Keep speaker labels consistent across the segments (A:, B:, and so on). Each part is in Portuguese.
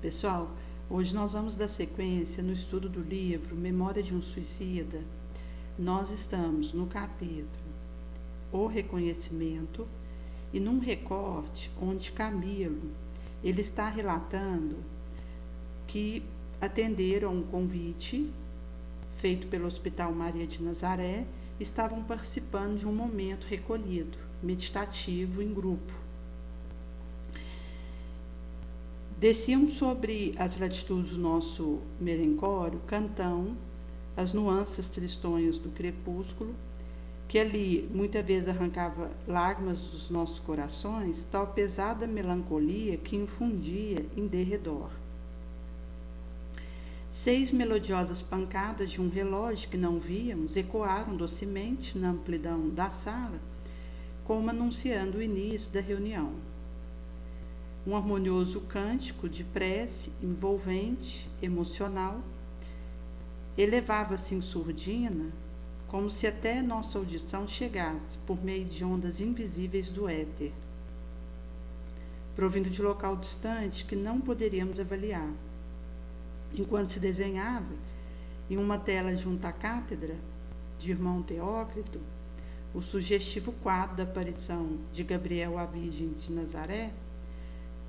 A: Pessoal, hoje nós vamos dar sequência no estudo do livro Memória de um Suicida. Nós estamos no capítulo O Reconhecimento e num recorte onde Camilo ele está relatando que atenderam um convite feito pelo Hospital Maria de Nazaré, estavam participando de um momento recolhido, meditativo em grupo. Desciam sobre as latitudes do nosso merencório, cantão, as nuances tristonhas do crepúsculo, que ali muitas vezes arrancava lágrimas dos nossos corações, tal pesada melancolia que infundia em derredor. 6 melodiosas pancadas de um relógio que não víamos ecoaram docemente na amplidão da sala, como anunciando o início da reunião. Um harmonioso cântico de prece envolvente, emocional, elevava-se em surdina, como se até nossa audição chegasse por meio de ondas invisíveis do éter, provindo de local distante que não poderíamos avaliar. Enquanto se desenhava, em uma tela junto à cátedra de irmão Teócrito, o sugestivo quadro da aparição de Gabriel à Virgem de Nazaré,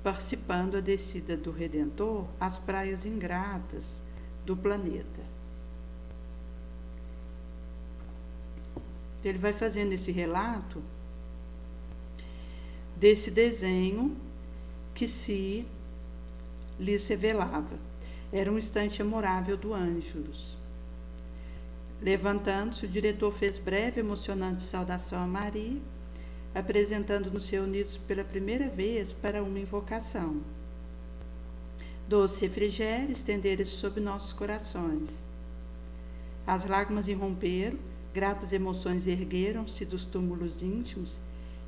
A: participando a descida do Redentor às praias ingratas do planeta. Ele vai fazendo esse relato desse desenho que se lhes revelava. Era um instante memorável do Ângelus. Levantando-se, o diretor fez breve e emocionante saudação a Maria, apresentando-nos reunidos pela primeira vez para uma invocação. Doce refrigério estendera-se sobre nossos corações. As lágrimas irromperam, gratas emoções ergueram-se dos túmulos íntimos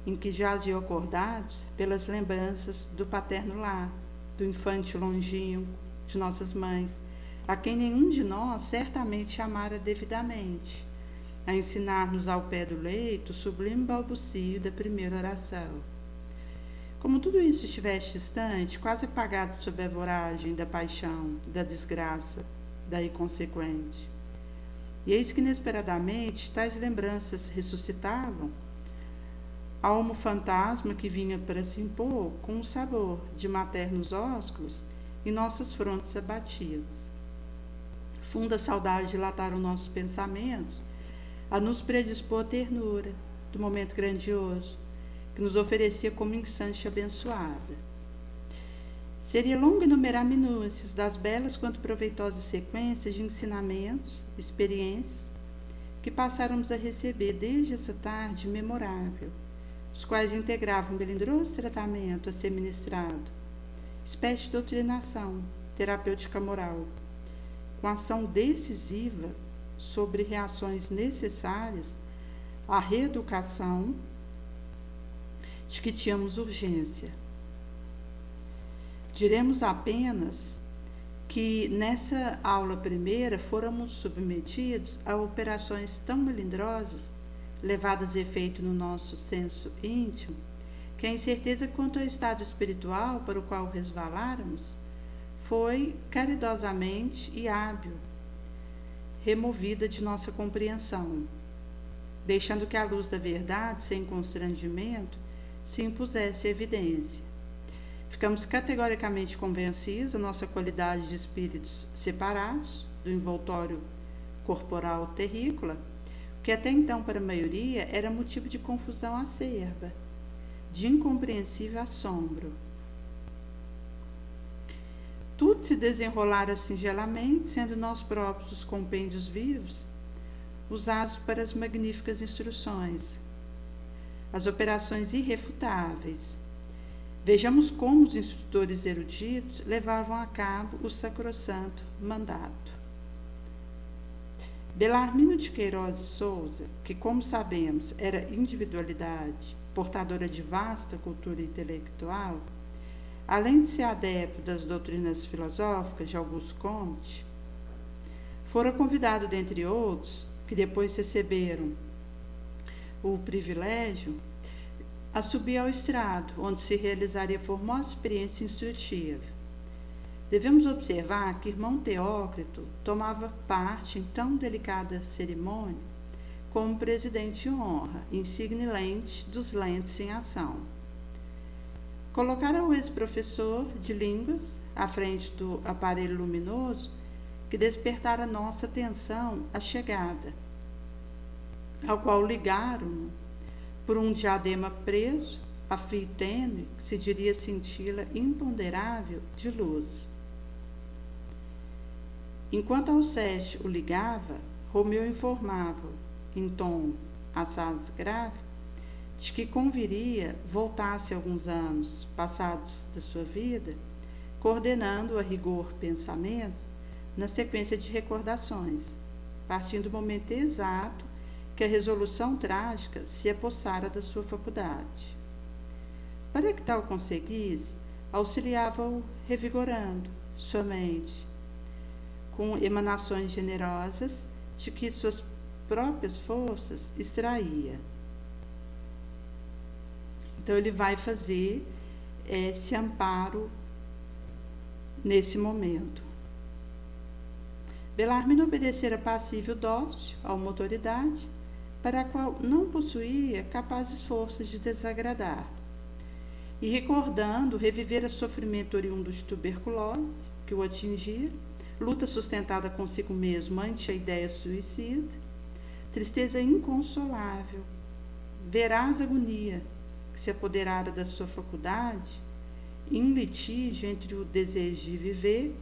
A: em que jaziam acordados pelas lembranças do paterno lar, do infante longínquo, de nossas mães, a quem nenhum de nós certamente amara devidamente, a ensinar-nos ao pé do leito o sublime balbucio da primeira oração. Como tudo isso estivesse distante, quase apagado sob a voragem da paixão, da desgraça, da inconsequente. E eis que, inesperadamente, tais lembranças ressuscitavam, almo fantasma que vinha para se impor com um sabor de maternos ósculos em nossas frontes abatidas. Funda saudade dilataram nossos pensamentos, a nos predispor à ternura do momento grandioso que nos oferecia como instante abençoada. Seria longo enumerar minúcias das belas quanto proveitosas sequências de ensinamentos, experiências que passáramos a receber desde essa tarde memorável, os quais integravam um melindroso tratamento a ser ministrado, espécie de doutrinação terapêutica moral, com ação decisiva sobre reações necessárias à reeducação de que tínhamos urgência. Diremos apenas que nessa aula primeira fôramos submetidos a operações tão melindrosas, levadas a efeito no nosso senso íntimo, que a incerteza quanto ao estado espiritual para o qual resvaláramos foi caridosamente e hábil removida de nossa compreensão, deixando que a luz da verdade, sem constrangimento, se impusesse à evidência. Ficamos categoricamente convencidos da nossa qualidade de espíritos separados do envoltório corporal terrícola, que até então para a maioria era motivo de confusão acerba, de incompreensível assombro. Tudo se desenrolara singelamente, sendo nós próprios os compêndios vivos, usados para as magníficas instruções, as operações irrefutáveis. Vejamos como os instrutores eruditos levavam a cabo o sacrossanto mandato. Belarmino de Queiroz e Souza, que, como sabemos, era individualidade, portadora de vasta cultura intelectual, além de ser adepto das doutrinas filosóficas de Auguste Comte, fora convidado, dentre outros, que depois receberam o privilégio, a subir ao estrado, onde se realizaria formosa experiência instrutiva. Devemos observar que irmão Teócrito tomava parte em tão delicada cerimônia como presidente de honra, insigne lente dos lentes em ação. Colocaram o ex-professor de línguas à frente do aparelho luminoso que despertara nossa atenção à chegada, ao qual ligaram-no por um diadema preso a fio tênue que se diria cintila imponderável de luz. Enquanto Alceste o ligava, Romeu informava-o, em tom assaz grave, de que conviria voltasse alguns anos passados da sua vida, coordenando a rigor pensamentos na sequência de recordações, partindo do momento exato que a resolução trágica se apossara da sua faculdade. Para que tal conseguisse, auxiliava-o revigorando sua mente, com emanações generosas de que suas próprias forças extraía. Então, ele vai fazer esse amparo nesse momento. Bellarmine obedecera passível dócil a uma autoridade para a qual não possuía capazes forças de desagradar. E recordando, revivera sofrimento oriundo de tuberculose, que o atingia, luta sustentada consigo mesmo ante a ideia suicida, tristeza inconsolável, veraz agonia que se apoderara da sua faculdade, em litígio entre o desejo de viver,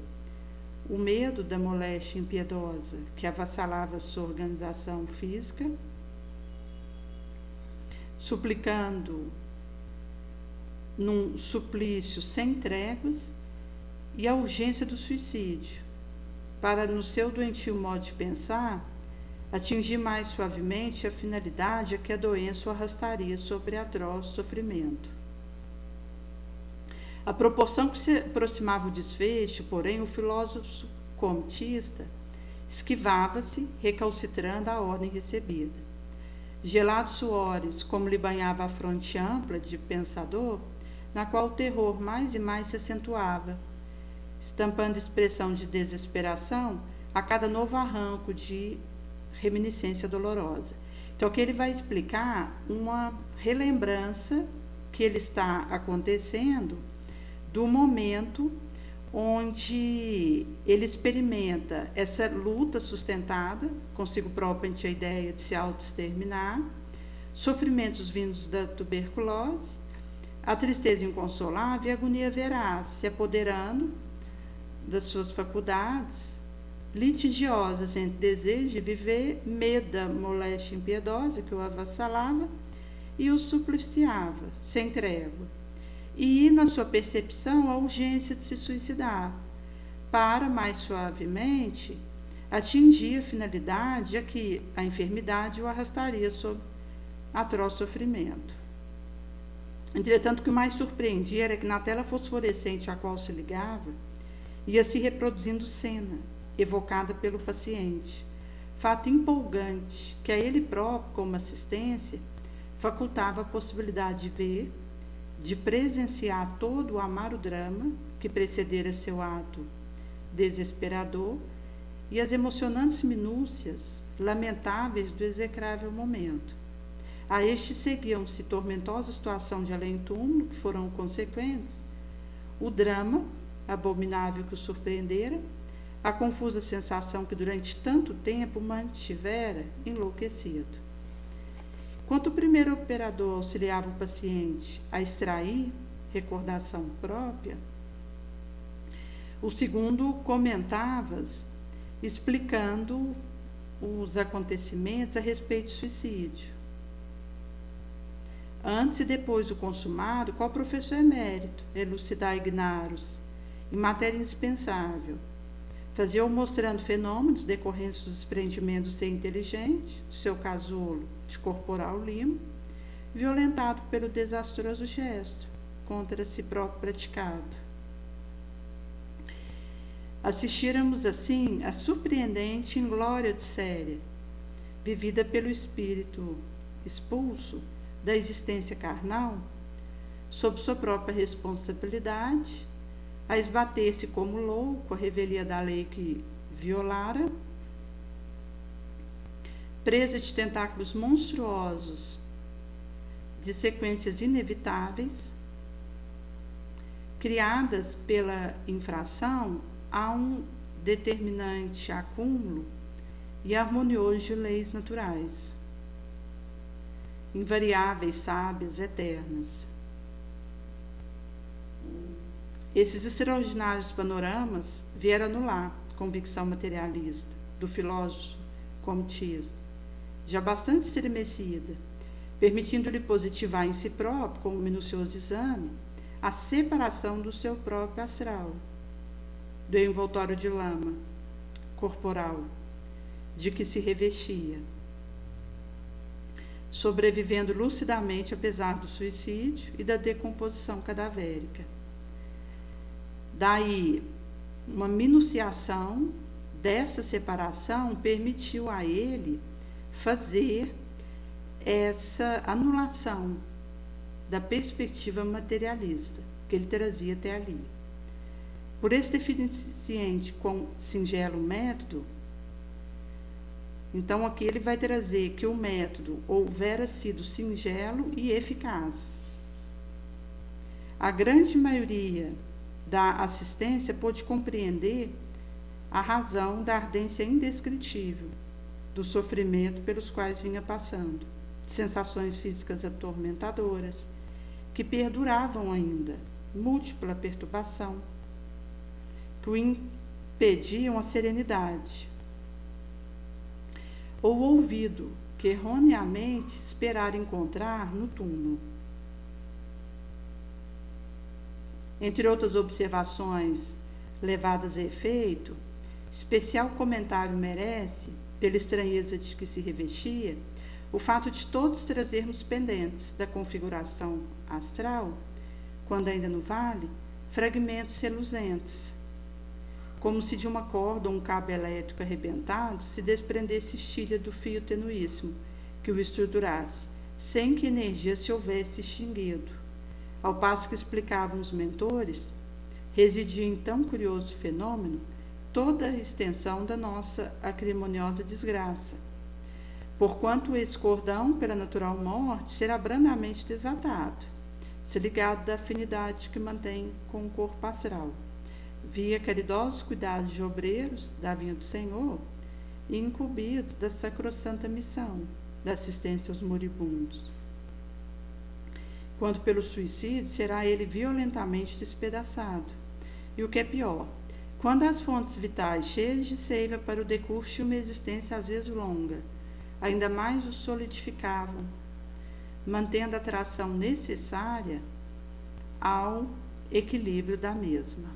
A: o medo da moléstia impiedosa que avassalava sua organização física, suplicando num suplício sem tréguas, e a urgência do suicídio, para, no seu doentio modo de pensar, atingir mais suavemente a finalidade a que a doença o arrastaria sobre atroz sofrimento. À proporção que se aproximava o desfecho, porém, o filósofo comtista esquivava-se, recalcitrando a ordem recebida. Gelados suores, como lhe banhava a fronte ampla de pensador, na qual o terror mais e mais se acentuava, estampando expressão de desesperação a cada novo arranco de reminiscência dolorosa. Então, aqui ele vai explicar uma relembrança que ele está acontecendo do momento onde ele experimenta essa luta sustentada consigo próprio ante a ideia de se auto-exterminar, sofrimentos vindos da tuberculose, a tristeza inconsolável e a agonia veraz se apoderando das suas faculdades, litigiosas entre desejo de viver, medo da moléstia impiedosa que o avassalava e o supliciava, sem trégua, e, na sua percepção, a urgência de se suicidar, para, mais suavemente, atingir a finalidade a que a enfermidade o arrastaria sob atroz sofrimento. Entretanto, o que mais surpreendia era que na tela fosforescente a qual se ligava, ia se reproduzindo cena, evocada pelo paciente, fato empolgante que a ele próprio, como assistência, facultava a possibilidade de ver, de presenciar todo o amaro drama que precedera seu ato desesperador e as emocionantes minúcias lamentáveis do execrável momento. A este seguiam-se tormentosa situação de além-túmulo, que foram consequentes, o drama abominável que o surpreendera, a confusa sensação que durante tanto tempo mantivera enlouquecido. Enquanto o primeiro operador auxiliava o paciente a extrair recordação própria, o segundo comentava, explicando os acontecimentos a respeito do suicídio. Antes e depois do consumado, qual professor emérito elucidar ignaros, em matéria indispensável, fazia-o mostrando fenômenos decorrentes do desprendimento do ser inteligente, do seu casulo de corporal limo, violentado pelo desastroso gesto contra si próprio praticado. Assistíramos, assim, a surpreendente inglória de séria, vivida pelo espírito expulso da existência carnal, sob sua própria responsabilidade, a esbater-se como louco, a revelia da lei que violara, presa de tentáculos monstruosos, de sequências inevitáveis, criadas pela infração a um determinante acúmulo e harmonioso de leis naturais, invariáveis, sábias, eternas. Esses extraordinários panoramas vieram anular a convicção materialista do filósofo comtista, já bastante estremecida, permitindo-lhe positivar em si próprio, com um minucioso exame, a separação do seu próprio astral, do envoltório de lama corporal, de que se revestia, sobrevivendo lucidamente apesar do suicídio e da decomposição cadavérica. Daí, uma minuciação dessa separação permitiu a ele fazer essa anulação da perspectiva materialista que ele trazia até ali. Por esse deficiente com singelo método, então aqui ele vai trazer que o método houvera sido singelo e eficaz. A grande maioria da assistência pôde compreender a razão da ardência indescritível do sofrimento pelos quais vinha passando, de sensações físicas atormentadoras, que perduravam ainda, múltipla perturbação, que o impediam a serenidade, ou ouvido, que erroneamente esperara encontrar no túmulo. Entre outras observações levadas a efeito, especial comentário merece, pela estranheza de que se revestia, o fato de todos trazermos pendentes da configuração astral, quando ainda no vale, fragmentos reluzentes, como se de uma corda ou um cabo elétrico arrebentado se desprendesse estilha do fio tenuíssimo que o estruturasse, sem que energia se houvesse extinguido. Ao passo que explicavam os mentores, residia em tão curioso fenômeno toda a extensão da nossa acrimoniosa desgraça, porquanto esse cordão, pela natural morte, será brandamente desatado, se ligado da afinidade que mantém com o corpo astral, via caridosos cuidados de obreiros da vinha do Senhor e incumbidos da sacrossanta missão da assistência aos moribundos. Quanto pelo suicídio, será ele violentamente despedaçado. E o que é pior, quando as fontes vitais cheias de seiva para o decurso de uma existência às vezes longa, ainda mais o solidificavam, mantendo a tração necessária ao equilíbrio da mesma.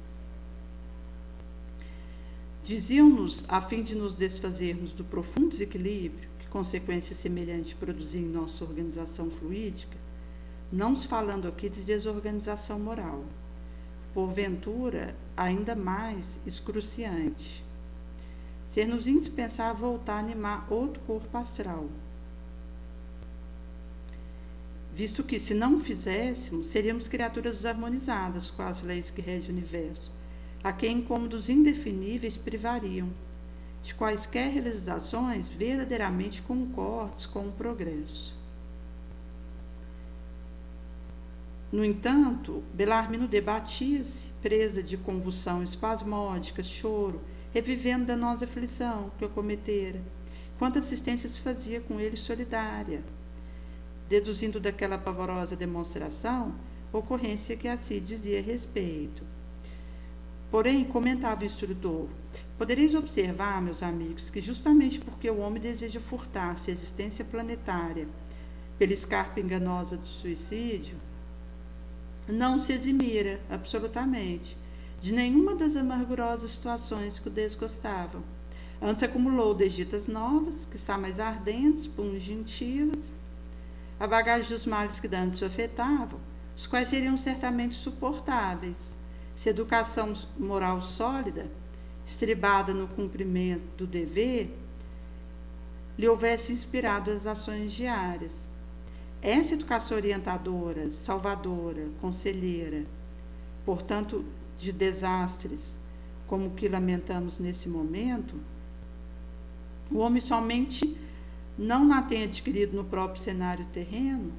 A: Diziam-nos, a fim de nos desfazermos do profundo desequilíbrio que consequência semelhante produzia em nossa organização fluídica, não se falando aqui de desorganização moral, porventura ainda mais excruciante, ser-nos indispensável voltar a animar outro corpo astral, visto que, se não o fizéssemos, seríamos criaturas desarmonizadas com as leis que regem o universo, a quem incômodos indefiníveis privariam de quaisquer realizações verdadeiramente concordes com o progresso. No entanto, Belarmino debatia-se, presa de convulsão espasmódica, choro, revivendo danosa aflição que o cometera, quanta assistência se fazia com ele solidária, deduzindo daquela pavorosa demonstração ocorrência que a si dizia respeito. Porém, comentava o instrutor, podereis observar, meus amigos, que justamente porque o homem deseja furtar-se a existência planetária pela escarpa enganosa do suicídio, não se eximira, absolutamente, de nenhuma das amargurosas situações que o desgostavam. Antes acumulou desditas novas, que são mais ardentes, pungentivas, a bagagem dos males que antes o afetavam, os quais seriam certamente suportáveis, se a educação moral sólida, estribada no cumprimento do dever, lhe houvesse inspirado as ações diárias. Essa educação orientadora, salvadora, conselheira, portanto, de desastres como o que lamentamos nesse momento, o homem somente não a tem adquirido no próprio cenário terreno,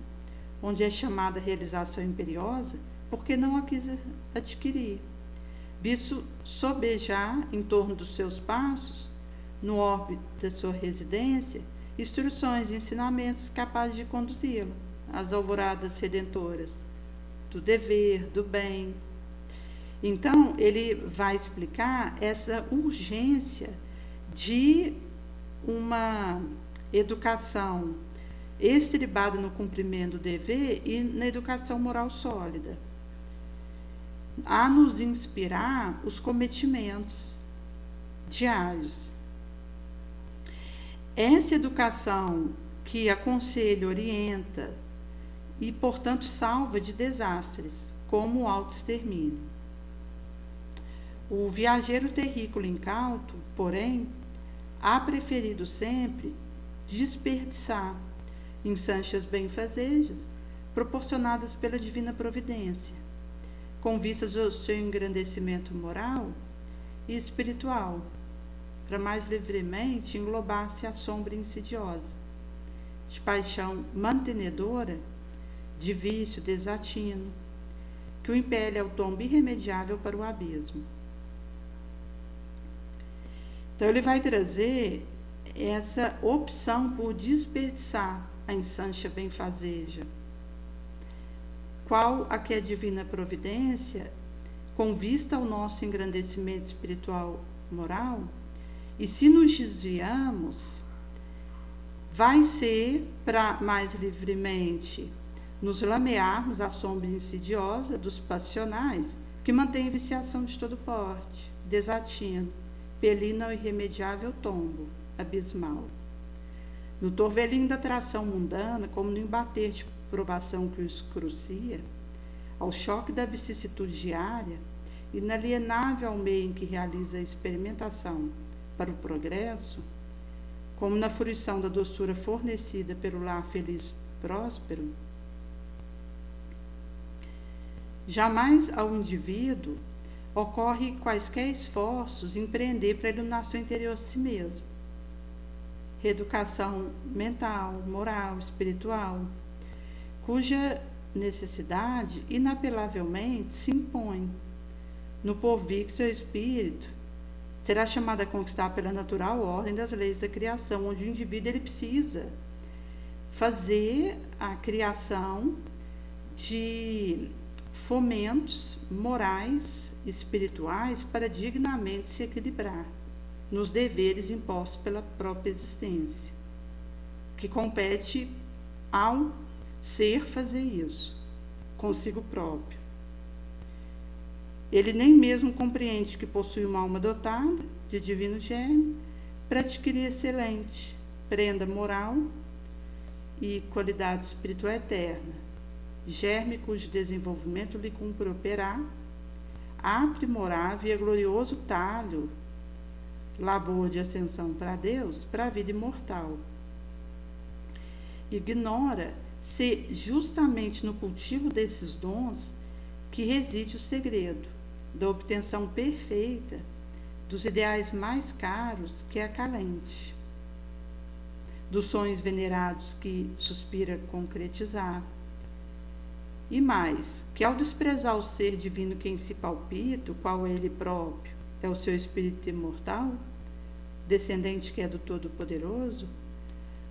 A: onde é chamada realização imperiosa, porque não a quis adquirir, visto sobejar em torno dos seus passos, no órbito da sua residência, instruções e ensinamentos capazes de conduzi-lo às alvoradas redentoras do dever, do bem. Então, ele vai explicar essa urgência de uma educação estribada no cumprimento do dever e na educação moral sólida, a nos inspirar os cometimentos diários. Essa educação que aconselha, orienta e, portanto, salva de desastres, como o autoextermínio. O viajeiro terrícola incauto, porém, há preferido sempre desperdiçar ensanchas benfazejas proporcionadas pela divina providência, com vistas ao seu engrandecimento moral e espiritual, para mais livremente englobar-se a sombra insidiosa, de paixão mantenedora, de vício desatino, que o impele ao tombo irremediável para o abismo. Então, ele vai trazer essa opção por desperdiçar a ensancha benfazeja, qual a que a divina providência, com vista ao nosso engrandecimento espiritual moral, e se nos desviamos, vai ser para mais livremente nos lamearmos à sombra insidiosa dos passionais que mantém viciação de todo porte, desatino, pelindo ao irremediável tombo abismal. No torvelinho da atração mundana, como no embater de provação que os crucia, ao choque da vicissitude diária, inalienável ao meio em que realiza a experimentação para o progresso, como na fruição da doçura fornecida pelo lar feliz próspero, jamais ao indivíduo ocorre quaisquer esforços empreender para a iluminação interior de si mesmo, reeducação mental, moral, espiritual, cuja necessidade inapelavelmente se impõe no porvir que seu espírito será chamado a conquistar pela natural ordem das leis da criação, onde o indivíduo ele precisa fazer a criação de fomentos morais, espirituais, para dignamente se equilibrar nos deveres impostos pela própria existência, que compete ao ser fazer isso, consigo próprio. Ele nem mesmo compreende que possui uma alma dotada de divino gênio para adquirir excelente prenda moral e qualidade espiritual eterna, germe cujo desenvolvimento lhe cumpre operar, aprimorável e glorioso talho, labor de ascensão para Deus, para a vida imortal. Ignora se justamente no cultivo desses dons que reside o segredo da obtenção perfeita dos ideais mais caros que acalente, dos sonhos venerados que suspira concretizar, e mais, que ao desprezar o ser divino que em si palpita, o qual é ele próprio, é o seu espírito imortal, descendente que é do Todo-Poderoso,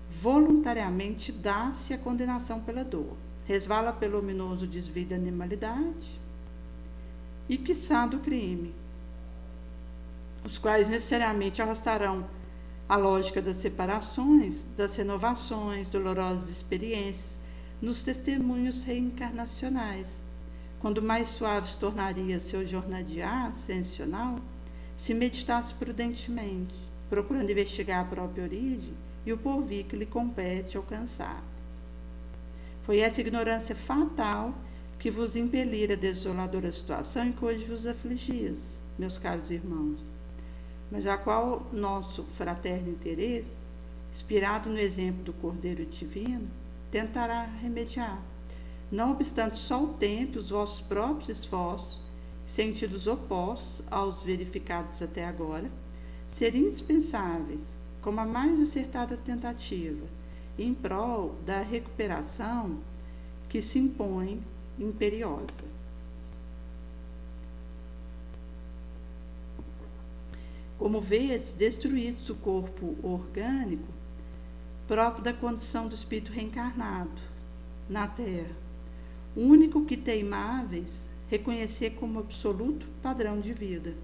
A: voluntariamente dá-se a condenação pela dor, resvala pelo ominoso desvio da animalidade e, quiçá, do crime, os quais necessariamente arrastarão a lógica das separações, das renovações, dolorosas experiências, nos testemunhos reencarnacionais, quando mais suave se tornaria seu jornadear ascensional, se meditasse prudentemente, procurando investigar a própria origem e o porvir que lhe compete alcançar. Foi essa ignorância fatal que vos impelira a desoladora situação em que hoje vos afligis, meus caros irmãos, mas a qual nosso fraterno interesse, inspirado no exemplo do Cordeiro Divino, tentará remediar, não obstante só o tempo e os vossos próprios esforços sentidos opostos aos verificados até agora, seriam indispensáveis, como a mais acertada tentativa, em prol da recuperação que se impõe imperiosa. Como vês, destruídos o corpo orgânico, próprio da condição do espírito reencarnado na Terra, o único que teimáveis reconhecer como absoluto padrão de vida.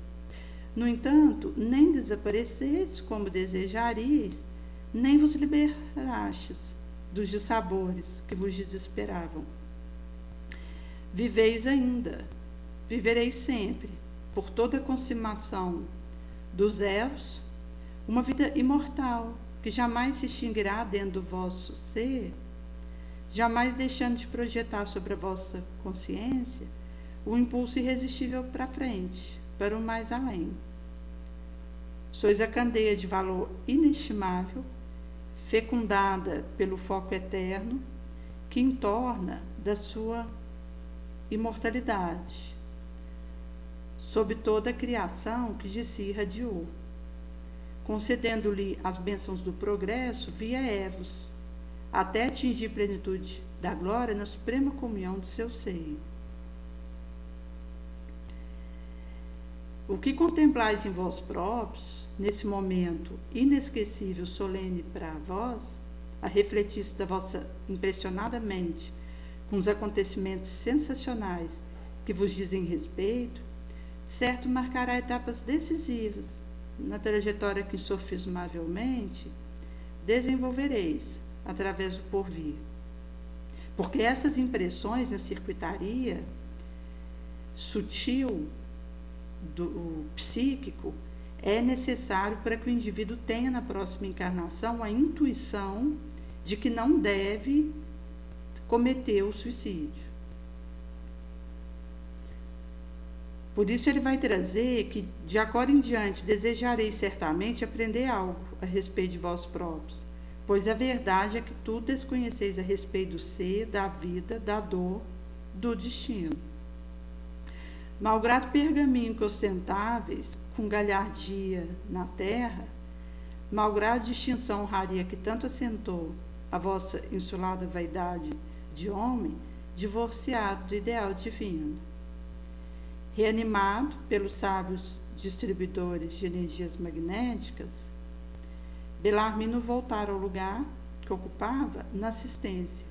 A: No entanto, nem desapareceis como desejaríeis, nem vos liberastes dos dissabores que vos desesperavam. Viveis ainda, vivereis sempre, por toda a consumação dos erros, uma vida imortal, que jamais se extinguirá dentro do vosso ser, jamais deixando de projetar sobre a vossa consciência o impulso irresistível para frente, para o mais além. Sois a candeia de valor inestimável, fecundada pelo foco eterno, que entorna da sua imortalidade, sob toda a criação que de si irradiou, concedendo-lhe as bênçãos do progresso via Evos, até atingir plenitude da glória na suprema comunhão do seu seio. O que contemplais em vós próprios, nesse momento inesquecível, solene para vós, a refletir-se da vossa impressionada mente com os acontecimentos sensacionais que vos dizem respeito, certo marcará etapas decisivas na trajetória que insofismavelmente desenvolvereis através do porvir. Porque essas impressões na circuitaria sutil do psíquico é necessário para que o indivíduo tenha na próxima encarnação a intuição de que não deve cometer o suicídio. Por isso ele vai trazer que de agora em diante desejareis certamente aprender algo a respeito de vós próprios, pois a verdade é que tudo desconheceis a respeito do ser, da vida, da dor, do destino. Malgrado pergaminho que ostentáveis, com galhardia na terra, malgrado distinção honraria que tanto assentou a vossa insulada vaidade de homem, divorciado do ideal divino. Reanimado pelos sábios distribuidores de energias magnéticas, Belarmino voltara ao lugar que ocupava na assistência,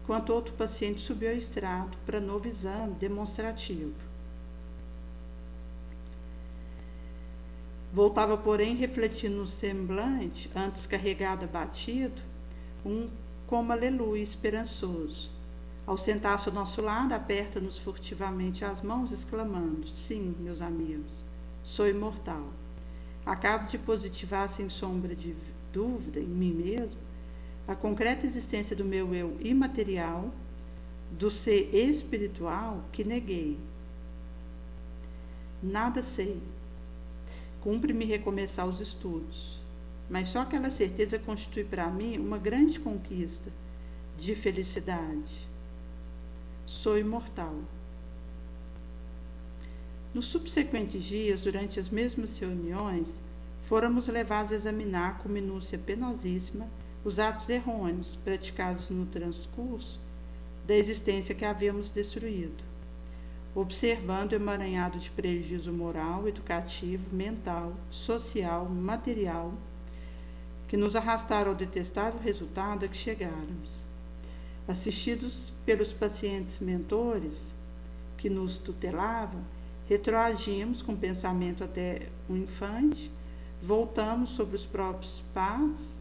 A: enquanto outro paciente subiu ao estrado para novo exame demonstrativo. Voltava, porém, refletindo no semblante, antes carregado abatido, como aleluia esperançoso. Ao sentar-se ao nosso lado, aperta-nos furtivamente as mãos, exclamando: sim, meus amigos, sou imortal. Acabo de positivar, sem sombra de dúvida, em mim mesmo, a concreta existência do meu eu imaterial, do ser espiritual que neguei. Nada sei. Cumpre-me recomeçar os estudos, mas só aquela certeza constitui para mim uma grande conquista de felicidade. Sou imortal. Nos subsequentes dias, durante as mesmas reuniões, fôramos levados a examinar com minúcia penosíssima os atos errôneos praticados no transcurso da existência que havíamos destruído, observando o emaranhado de prejuízo moral, educativo, mental, social, material, que nos arrastaram ao detestável resultado a que chegáramos. Assistidos pelos pacientes mentores que nos tutelavam, retroagimos com pensamento até um infante, voltamos sobre os próprios pés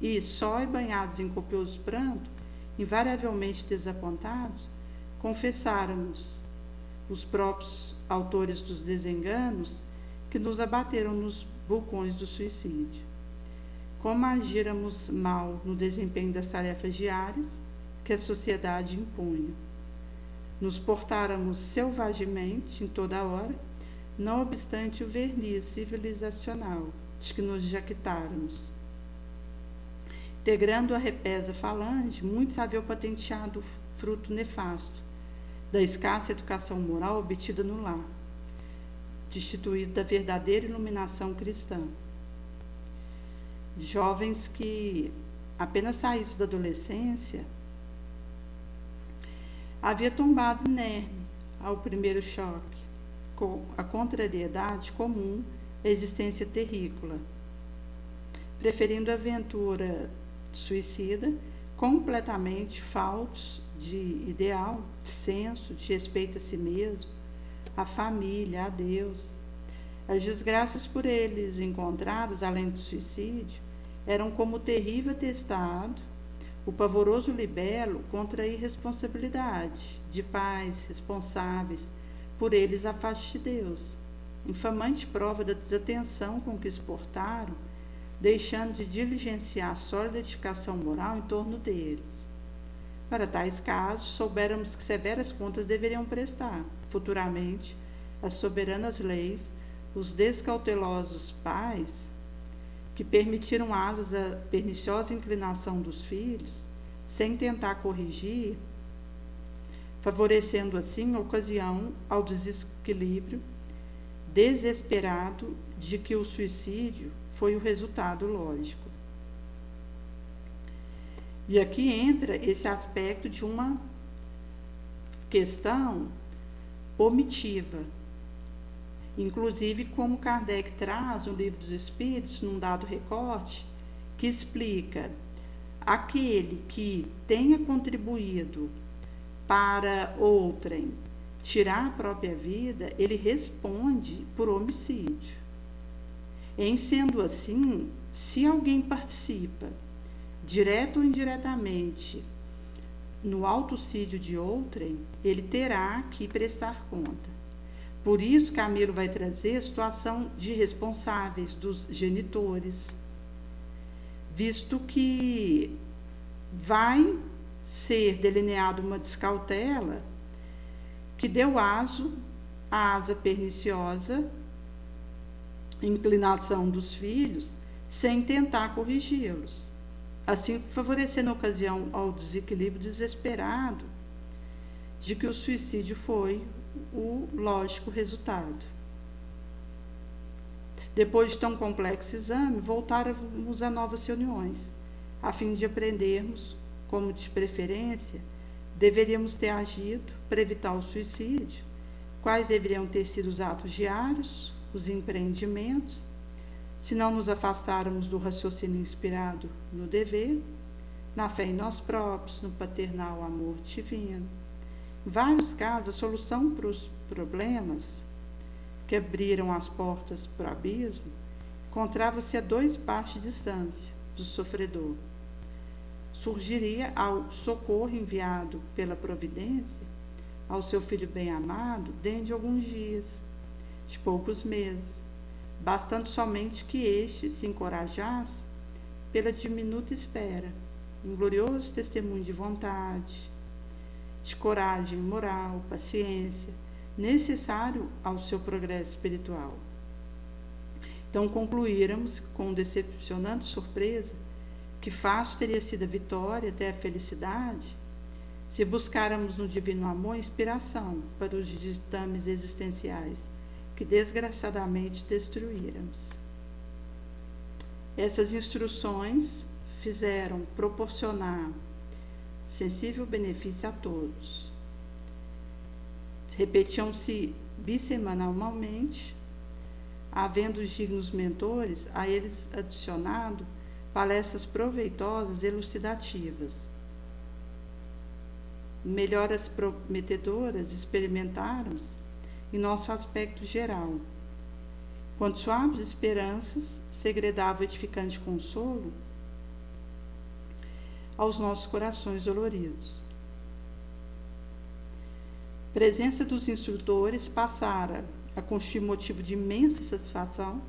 A: e, só e banhados em copioso pranto, invariavelmente desapontados, confessáramos os próprios autores dos desenganos que nos abateram nos vulcões do suicídio. Como agíramos mal no desempenho das tarefas diárias que a sociedade impunha. Nos portáramos selvagemente em toda hora, não obstante o verniz civilizacional de que nos jactáramos. Integrando a repesa falange, muitos haviam patenteado o fruto nefasto da escassa educação moral obtida no lar, destituído da verdadeira iluminação cristã. Jovens que apenas saídos da adolescência havia tombado inerme ao primeiro choque, com a contrariedade comum à existência terrícola, preferindo a aventura suicida, completamente faltos de ideal, de senso, de respeito a si mesmo, à família, a Deus. As desgraças por eles encontradas, além do suicídio, eram como o terrível atestado, o pavoroso libelo contra a irresponsabilidade de pais responsáveis por eles à face de Deus, infamante prova da desatenção com que se portaram, deixando de diligenciar a sólida edificação moral em torno deles. Para tais casos, soubéramos que severas contas deveriam prestar, futuramente, as soberanas leis, os descautelosos pais, que permitiram asas à perniciosa inclinação dos filhos, sem tentar corrigir, favorecendo assim a ocasião ao desequilíbrio desesperado de que o suicídio foi o resultado lógico. E aqui entra esse aspecto de uma questão omitiva. Inclusive, como Kardec traz no Livro dos Espíritos, num dado recorte, que explica aquele que tenha contribuído para outrem tirar a própria vida, ele responde por homicídio. Em sendo assim, se alguém participa, direto ou indiretamente, no autocídio de outrem, ele terá que prestar conta. Por isso, Camilo vai trazer a situação de responsáveis dos genitores, visto que vai ser delineada uma descautela que deu aso à asa perniciosa, inclinação dos filhos, sem tentar corrigi-los, assim favorecendo a ocasião ao desequilíbrio desesperado de que o suicídio foi o lógico resultado. Depois de tão complexo exame, voltáramos a novas reuniões, a fim de aprendermos como, de preferência, deveríamos ter agido para evitar o suicídio, quais deveriam ter sido os atos diários, os empreendimentos, se não nos afastáramos do raciocínio inspirado no dever, na fé em nós próprios, no paternal amor divino. Em vários casos, a solução para os problemas que abriram as portas para o abismo encontrava-se a 2 passos de distância do sofredor. Surgiria ao socorro enviado pela providência ao seu filho bem-amado dentro de alguns dias, de poucos meses, bastando somente que este se encorajasse pela diminuta espera, em glorioso testemunho de vontade, de coragem moral, paciência, necessário ao seu progresso espiritual. Então concluíramos com decepcionante surpresa que fácil teria sido a vitória até a felicidade se buscáramos no divino amor inspiração para os ditames existenciais que desgraçadamente destruíramos. Essas instruções fizeram proporcionar sensível benefício a todos. Repetiam-se bissemanalmente, havendo os dignos mentores a eles adicionado palestras proveitosas e elucidativas. Melhoras prometedoras experimentaram-se em nosso aspecto geral, quando suaves esperanças segredavam edificante consolo aos nossos corações doloridos. A presença dos instrutores passara a constituir motivo de imensa satisfação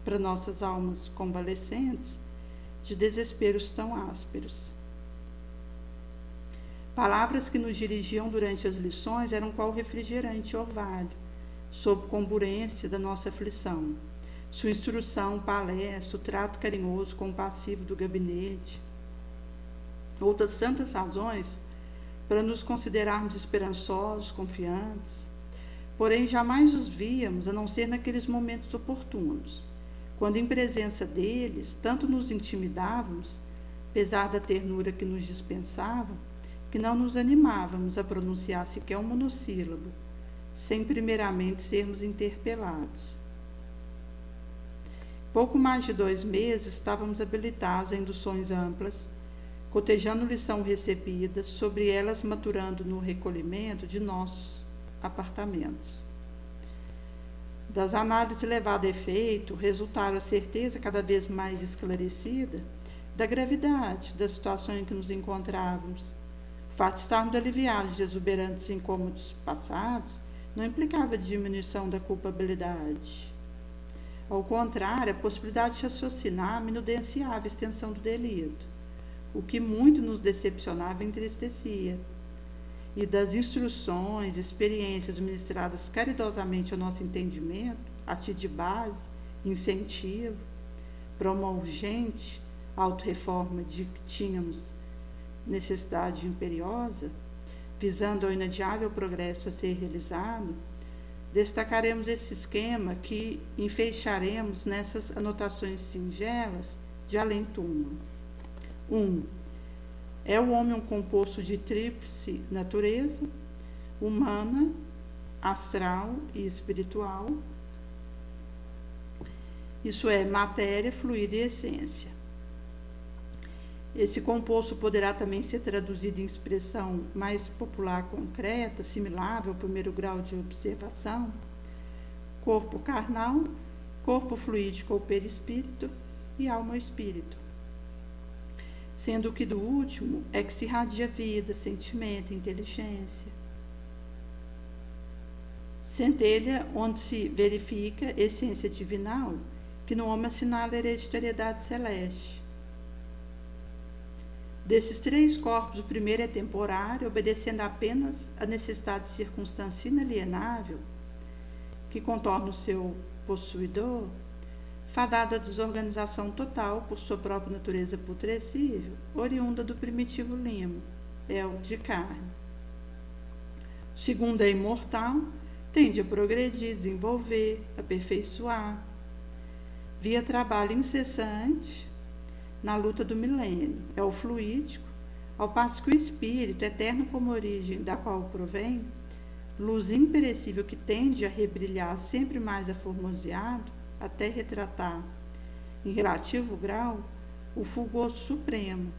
A: para nossas almas convalescentes de desesperos tão ásperos. Palavras que nos dirigiam durante as lições eram qual refrigerante orvalho, sob comburência da nossa aflição. Sua instrução, palestra, o trato carinhoso, compassivo do gabinete, outras santas razões para nos considerarmos esperançosos, confiantes, porém jamais os víamos a não ser naqueles momentos oportunos, quando em presença deles tanto nos intimidávamos, apesar da ternura que nos dispensavam, que não nos animávamos a pronunciar sequer um monossílabo, sem primeiramente sermos interpelados. Pouco mais de 2 meses estávamos habilitados a induções amplas, cotejando lição recebida, sobre elas maturando no recolhimento de nossos apartamentos. Das análises levadas a efeito, resultaram a certeza cada vez mais esclarecida da gravidade da situação em que nos encontrávamos. O fato de estarmos aliviados de exuberantes incômodos passados não implicava diminuição da culpabilidade. Ao contrário, a possibilidade de raciocinar minudenciava a extensão do delito, o que muito nos decepcionava e entristecia. E das instruções, experiências ministradas caridosamente ao nosso entendimento, a título de base, incentivo, para uma urgente autorreforma de que tínhamos necessidade imperiosa, visando ao inadiável progresso a ser realizado, destacaremos esse esquema que enfeixaremos nessas anotações singelas de além-túmulo. 1. É o homem um composto de tríplice natureza, humana, astral e espiritual, isso é, matéria, fluido e essência. Esse composto poderá também ser traduzido em expressão mais popular concreta, assimilável ao primeiro grau de observação: corpo carnal, corpo fluídico ou perispírito e alma ou espírito. Sendo que do último é que se irradia vida, sentimento, inteligência. Centelha onde se verifica essência divinal, que no homem assinala a hereditariedade celeste. Desses 3 corpos, o primeiro é temporário, obedecendo apenas à necessidade de circunstância inalienável, que contorna o seu possuidor, fadado à desorganização total por sua própria natureza putrescível, oriunda do primitivo limo, de carne. O segundo é imortal, tende a progredir, desenvolver, aperfeiçoar, via trabalho incessante na luta do milênio, é o fluídico, ao passo que o espírito, eterno como origem da qual provém, luz imperecível que tende a rebrilhar sempre mais aformoseado, até retratar, em relativo grau, o fulgor supremo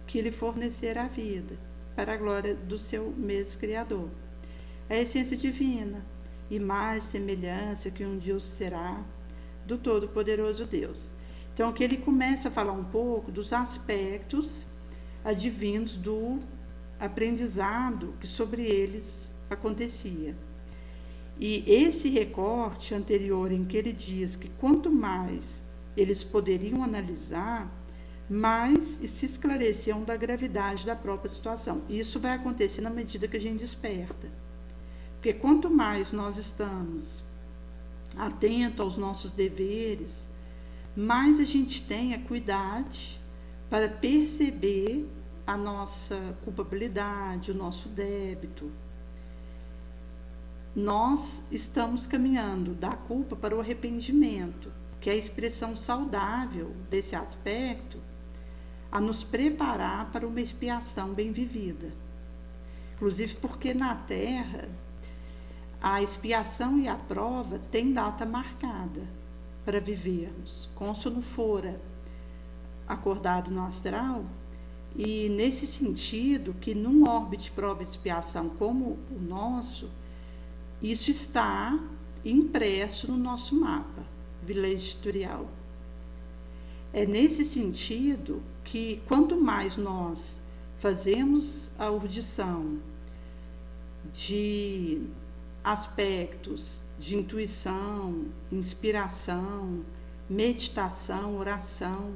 A: que lhe fornecerá a vida, para a glória do seu mesmo Criador. A essência divina, imagem e semelhança que um dia será do Todo-Poderoso Deus. Então, aqui ele começa a falar um pouco dos aspectos advindos do aprendizado que sobre eles acontecia. E esse recorte anterior, em que ele diz que quanto mais eles poderiam analisar, mais se esclareciam da gravidade da própria situação. Isso vai acontecer na medida que a gente desperta. Porque quanto mais nós estamos atentos aos nossos deveres, mais a gente tem acuidade para perceber a nossa culpabilidade, o nosso débito. Nós estamos caminhando da culpa para o arrependimento, que é a expressão saudável desse aspecto, a nos preparar para uma expiação bem vivida. Inclusive porque na Terra, a expiação e a prova têm data marcada para vivermos, cônsono fora acordado no astral, e nesse sentido que num órbita de prova e expiação como o nosso, isso está impresso no nosso mapa vilagitorial. É nesse sentido que quanto mais nós fazemos a urdição de aspectos de intuição, inspiração, meditação, oração,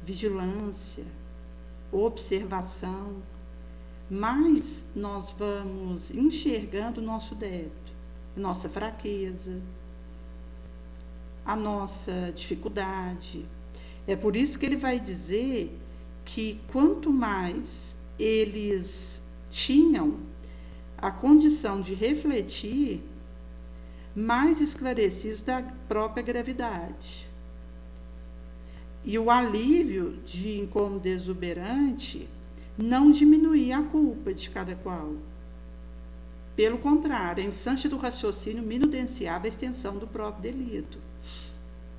A: vigilância, observação, mais nós vamos enxergando o nosso débito, a nossa fraqueza, a nossa dificuldade. É por isso que ele vai dizer que quanto mais eles tinham a condição de refletir, mais esclarecidos da própria gravidade. E o alívio de incômodo exuberante não diminuía a culpa de cada qual. Pelo contrário, a instância do raciocínio minudenciava a extensão do próprio delito,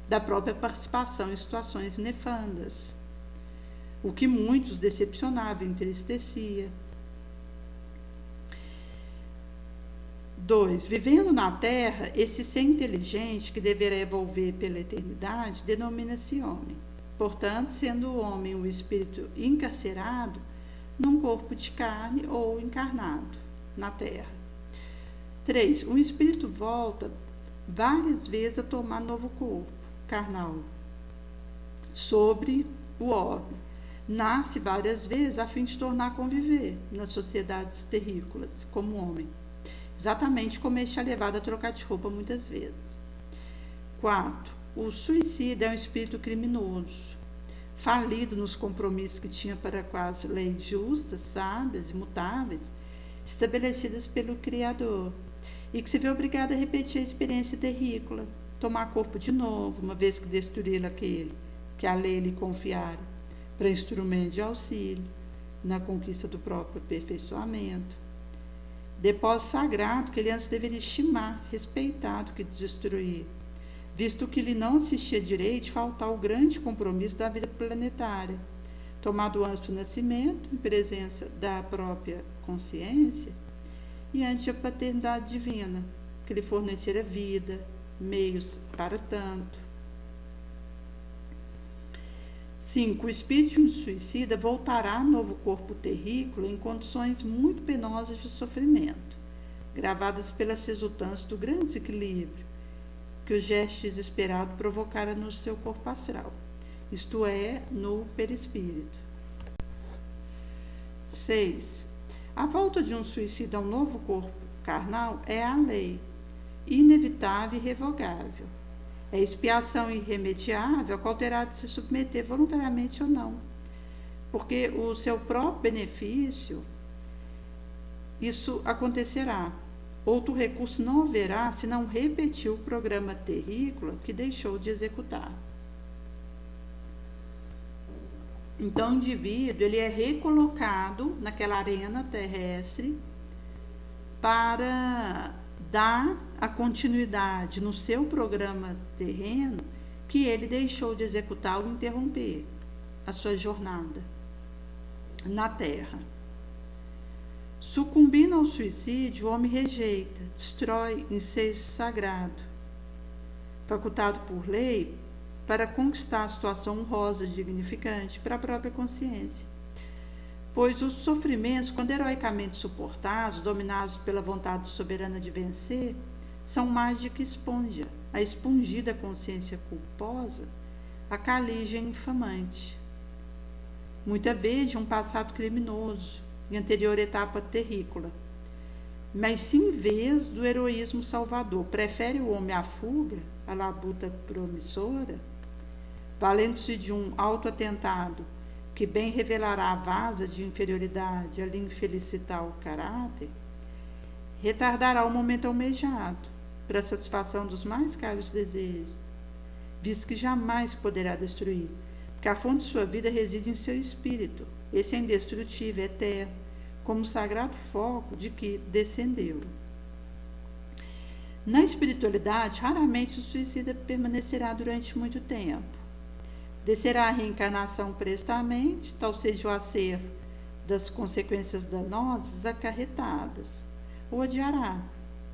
A: da própria participação em situações nefandas, o que muitos decepcionava e entristecia. 2. Vivendo na Terra, esse ser inteligente que deverá evolver pela eternidade denomina-se homem. Portanto, sendo o homem o espírito encarcerado num corpo de carne ou encarnado na Terra. 3. Um espírito volta várias vezes a tomar novo corpo carnal sobre o orbe. Nasce várias vezes a fim de tornar a conviver nas sociedades terrícolas como homem. Exatamente como este é levado a trocar de roupa muitas vezes. 4. O suicida é um espírito criminoso, falido nos compromissos que tinha para com as leis justas, sábias, imutáveis, estabelecidas pelo Criador, e que se vê obrigado a repetir a experiência terrícola, tomar corpo de novo, uma vez que destruí-lo aquele que a lei lhe confiara, para instrumento de auxílio na conquista do próprio aperfeiçoamento. Depósito sagrado que ele antes deveria estimar, respeitar do que destruir, visto que lhe não assistia direito de faltar o grande compromisso da vida planetária, tomado antes do nascimento, em presença da própria consciência, e ante a paternidade divina, que lhe fornecera vida, meios para tanto. 5. O espírito de um suicida voltará a novo corpo terrícola em condições muito penosas de sofrimento, gravadas pelas resultantes do grande desequilíbrio que o gesto desesperado provocara no seu corpo astral, isto é, no perispírito. 6. A volta de um suicida a um novo corpo carnal é a lei, inevitável e irrevogável. É expiação irremediável a qual terá de se submeter voluntariamente ou não, porque o seu próprio benefício, isso acontecerá. Outro recurso não haverá se não repetir o programa terrícola que deixou de executar. Então, o indivíduo ele é recolocado naquela arena terrestre para dar a continuidade no seu programa terreno que ele deixou de executar ou interromper a sua jornada na Terra. Sucumbindo ao suicídio, o homem rejeita, destrói ensejo sagrado, facultado por lei para conquistar a situação honrosa e dignificante para a própria consciência. Pois os sofrimentos, quando heroicamente suportados, dominados pela vontade soberana de vencer, são mais do que esponja, a expungida consciência culposa, a caligem infamante. Muita vez de um passado criminoso, e anterior etapa terrícola. Mas se em vez do heroísmo salvador prefere o homem à fuga, a labuta promissora, valendo-se de um autoatentado que bem revelará a vaza de inferioridade a lhe infelicitar o caráter, retardará o momento almejado para a satisfação dos mais caros desejos, visto que jamais poderá destruir, porque a fonte de sua vida reside em seu espírito. Esse é indestrutível, eterno, como o sagrado foco de que descendeu. Na espiritualidade, raramente o suicida permanecerá durante muito tempo. Descerá a reencarnação prestamente, tal seja o acervo das consequências danosas acarretadas, ou adiará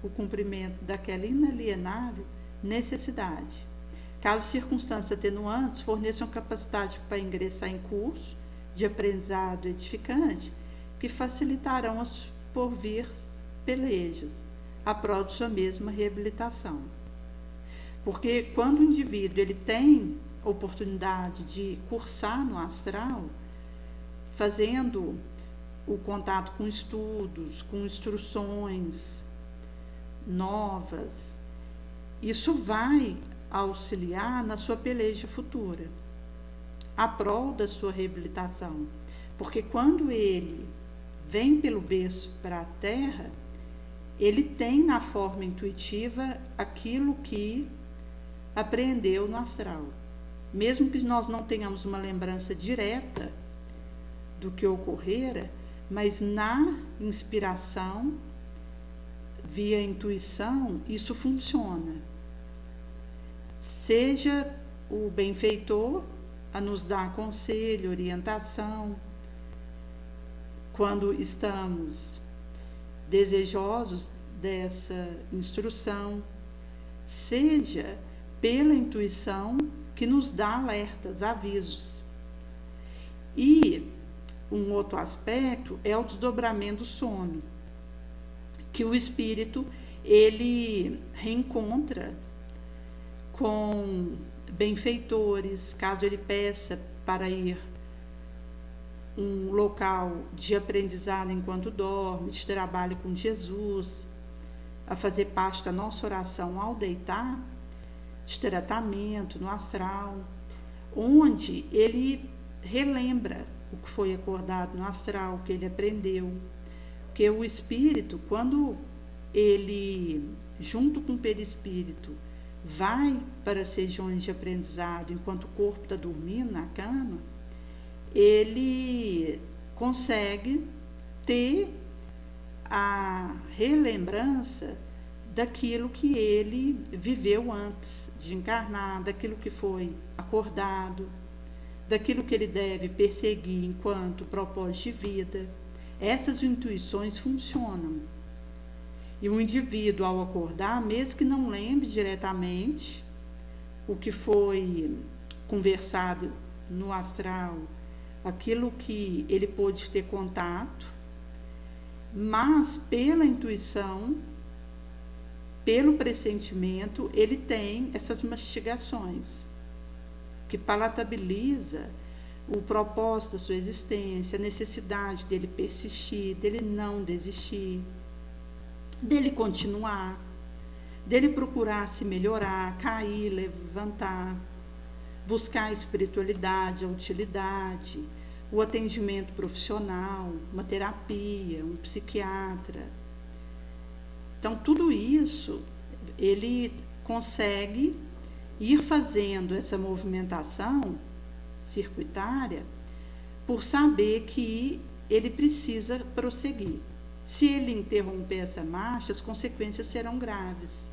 A: o cumprimento daquela inalienável necessidade, caso circunstâncias atenuantes forneçam capacidade para ingressar em curso de aprendizado edificante que facilitarão as porvir pelejas à prol de sua mesma reabilitação. Porque quando o indivíduo ele tem oportunidade de cursar no astral, fazendo o contato com estudos, com instruções novas, isso vai auxiliar na sua peleja futura, a prol da sua reabilitação. Porque quando ele vem pelo berço para a terra, ele tem na forma intuitiva aquilo que apreendeu no astral. Mesmo que nós não tenhamos uma lembrança direta do que ocorrera, mas na inspiração, via intuição, isso funciona. Seja o benfeitor a nos dar conselho, orientação, quando estamos desejosos dessa instrução, seja pela intuição que nos dá alertas, avisos. E um outro aspecto é o desdobramento do sono, que o espírito ele reencontra com benfeitores, caso ele peça para ir um local de aprendizado enquanto dorme, de trabalho com Jesus, a fazer parte da nossa oração ao deitar, de tratamento no astral, onde ele relembra o que foi acordado no astral, o que ele aprendeu. Porque o espírito, quando ele, junto com o perispírito, vai para as regiões de aprendizado, enquanto o corpo está dormindo na cama, ele consegue ter a relembrança daquilo que ele viveu antes de encarnar, daquilo que foi acordado, daquilo que ele deve perseguir enquanto propósito de vida. Essas intuições funcionam. E o indivíduo, ao acordar, mesmo que não lembre diretamente o que foi conversado no astral, aquilo que ele pôde ter contato, mas pela intuição, pelo pressentimento, ele tem essas mastigações, que palatabiliza o propósito da sua existência, a necessidade dele persistir, dele não desistir, dele continuar, dele procurar se melhorar, cair, levantar, buscar a espiritualidade, a utilidade, o atendimento profissional, uma terapia, um psiquiatra. Então, tudo isso, ele consegue ir fazendo essa movimentação circuitária por saber que ele precisa prosseguir. Se ele interromper essa marcha, as consequências serão graves.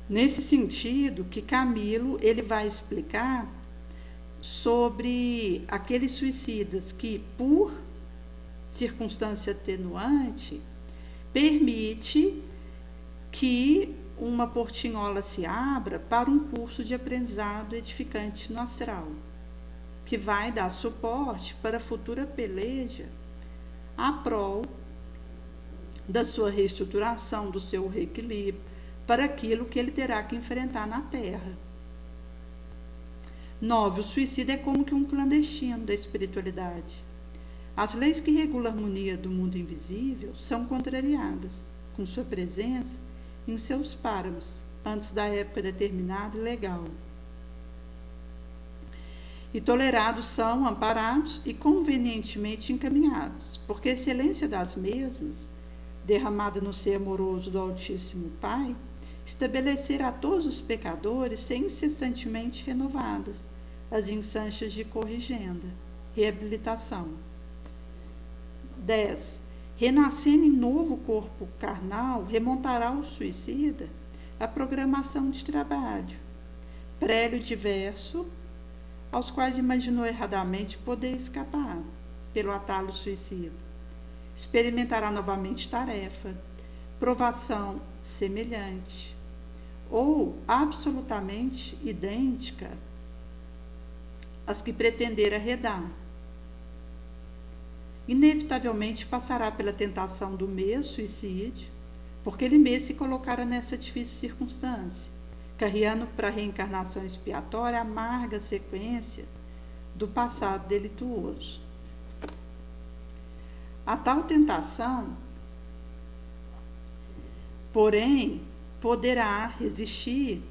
A: Nesse sentido, que Camilo ele vai explicar sobre aqueles suicidas que, por circunstância atenuante, permite que uma portinhola se abra para um curso de aprendizado edificante no astral, que vai dar suporte para a futura peleja a prol da sua reestruturação, do seu reequilíbrio, para aquilo que ele terá que enfrentar na Terra. 9. O suicídio é como que um clandestino da espiritualidade. As leis que regulam a harmonia do mundo invisível são contrariadas, com sua presença, em seus páramos, antes da época determinada e legal. E tolerados são, amparados e convenientemente encaminhados, porque a excelência das mesmas, derramada no ser amoroso do Altíssimo Pai, estabelecerá a todos os pecadores ser incessantemente renovadas as instâncias de corrigenda, reabilitação. 10. Renascendo em novo corpo carnal, remontará o suicida a programação de trabalho, prélio diverso, aos quais imaginou erradamente poder escapar pelo atalho suicida. Experimentará novamente tarefa, provação semelhante ou absolutamente idêntica às que pretender arredar. Inevitavelmente passará pela tentação do mesmo suicídio, porque ele mesmo se colocara nessa difícil circunstância, carreando para a reencarnação expiatória a amarga sequência do passado delituoso. A tal tentação, porém, poderá resistir,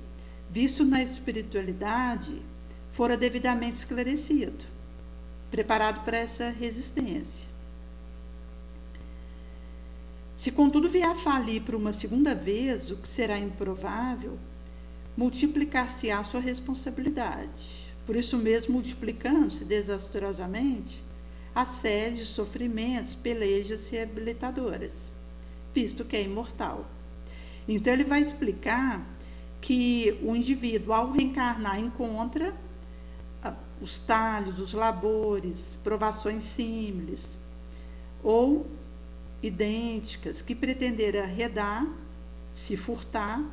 A: visto na espiritualidade fora devidamente esclarecido, preparado para essa resistência. Se contudo vier a falir por uma segunda vez, o que será improvável, multiplicar-se-á a sua responsabilidade. Por isso mesmo, multiplicando-se desastrosamente a série de sofrimentos, pelejas reabilitadoras, visto que é imortal. Então ele vai explicar que o indivíduo, ao reencarnar, encontra os talhos, os labores, provações símiles ou idênticas que pretenderá arredar, se furtar,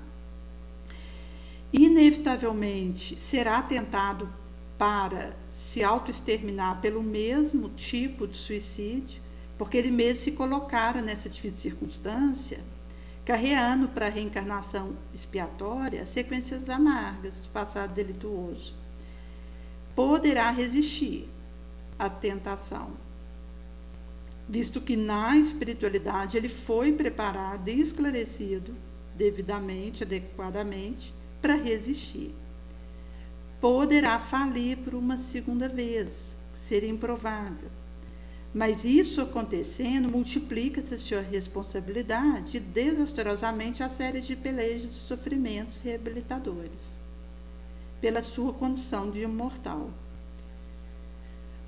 A: inevitavelmente será tentado para se autoexterminar pelo mesmo tipo de suicídio, porque ele mesmo se colocara nessa difícil circunstância, carreando para a reencarnação expiatória sequências amargas do passado delituoso. Poderá resistir à tentação, visto que na espiritualidade ele foi preparado e esclarecido devidamente, adequadamente, para resistir. Poderá falir por uma segunda vez, seria improvável. Mas isso acontecendo, multiplica-se a sua responsabilidade e desastrosamente a série de pelejas de sofrimentos reabilitadores, pela sua condição de imortal.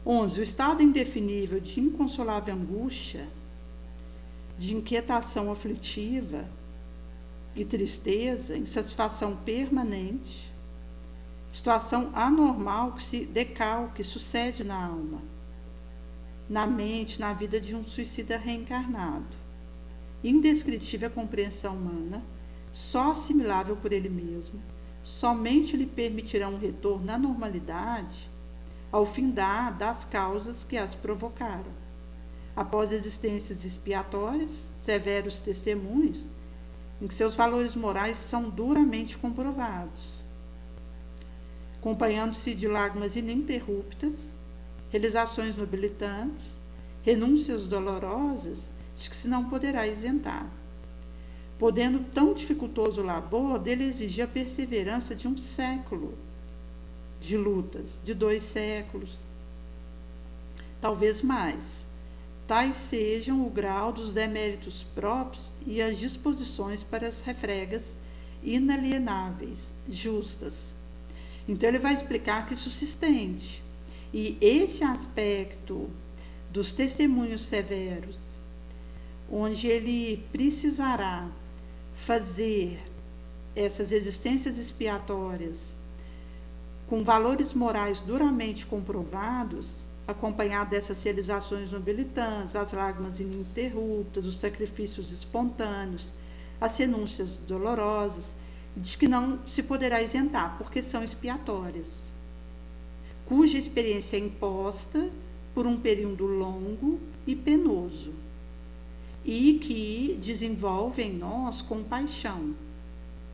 A: 11. O estado indefinível de inconsolável angústia, de inquietação aflitiva e tristeza, insatisfação permanente, situação anormal que se decalque, que sucede na alma, na mente, na vida de um suicida reencarnado. Indescritível a compreensão humana, só assimilável por ele mesmo, somente lhe permitirá um retorno à normalidade ao findar das causas que as provocaram. Após existências expiatórias, severos testemunhos, em que seus valores morais são duramente comprovados, acompanhando-se de lágrimas ininterruptas, realizações nobilitantes, renúncias dolorosas, de que se não poderá isentar, podendo tão dificultoso labor dele exigir a perseverança de um século de lutas, de 2 séculos, talvez mais. Tais sejam o grau dos deméritos próprios e as disposições para as refregas inalienáveis, justas. Então ele vai explicar que isso se estende. E esse aspecto dos testemunhos severos, onde ele precisará fazer essas existências expiatórias com valores morais duramente comprovados, acompanhado dessas realizações nobilitantes, as lágrimas ininterruptas, os sacrifícios espontâneos, as renúncias dolorosas, de que não se poderá isentar, porque são expiatórias, cuja experiência é imposta por um período longo e penoso, e que desenvolve em nós compaixão.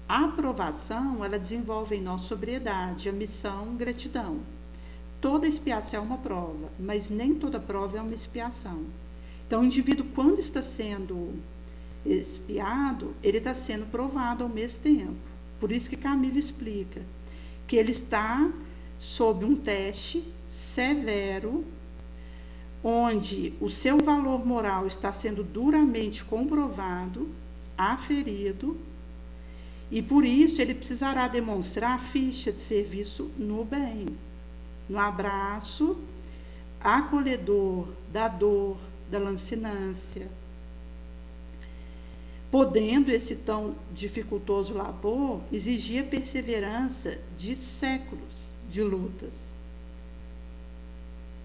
A: A aprovação, ela desenvolve em nós sobriedade, ambição, gratidão. Toda expiação é uma prova, mas nem toda prova é uma expiação. Então, o indivíduo, quando está sendo expiado, ele está sendo provado ao mesmo tempo. Por isso que Camilo explica que ele está sob um teste severo, onde o seu valor moral está sendo duramente comprovado, aferido, e por isso ele precisará demonstrar a ficha de serviço no bem, no abraço acolhedor da dor, da lancinância, podendo esse tão dificultoso labor exigir a perseverança de séculos de lutas.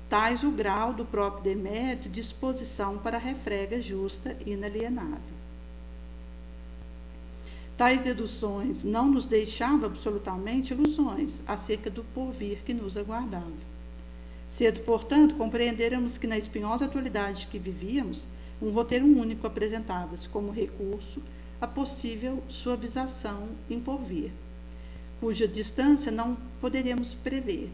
A: Tais o grau do próprio demérito e disposição para a refrega justa e inalienável. Tais deduções não nos deixavam absolutamente ilusões acerca do porvir que nos aguardava. Cedo, portanto, compreenderemos que na espinhosa atualidade que vivíamos, um roteiro único apresentava-se como recurso a possível suavização em porvir, cuja distância não poderíamos prever.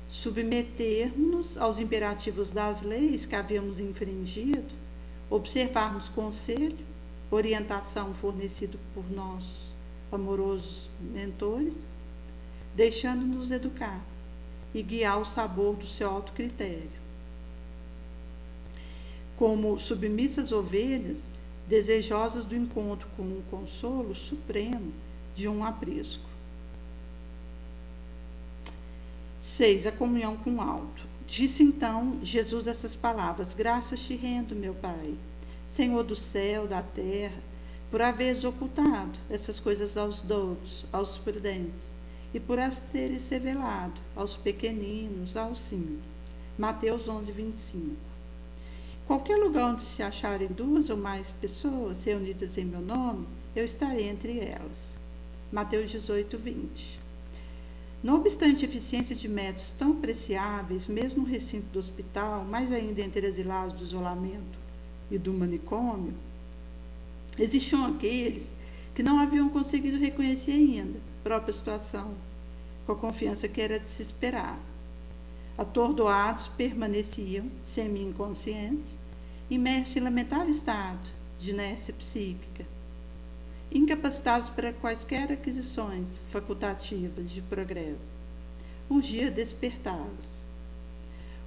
A: Submetermos-nos aos imperativos das leis que havíamos infringido, observarmos conselho, orientação fornecido por nossos amorosos mentores, deixando-nos educar e guiar o sabor do seu autocritério. Como submissas ovelhas, desejosas do encontro com o consolo supremo de um aprisco. 6. A comunhão com o alto. Disse então Jesus essas palavras: graças te rendo, meu Pai, Senhor do céu, da terra, por haveres ocultado essas coisas aos doutos, aos prudentes, e por as teres revelado aos pequeninos, aos simples. Mateus 11, 25. Qualquer lugar onde se acharem 2 ou mais pessoas reunidas em meu nome, eu estarei entre elas. Mateus 18, 20. Não obstante a eficiência de métodos tão apreciáveis, mesmo no recinto do hospital, mais ainda entre exilados do isolamento e do manicômio, existiam aqueles que não haviam conseguido reconhecer ainda a própria situação, com a confiança que era de se esperar. Atordoados permaneciam, semi-inconscientes, imersos em lamentável estado de inércia psíquica, incapacitados para quaisquer aquisições facultativas de progresso. Urgia despertá-los.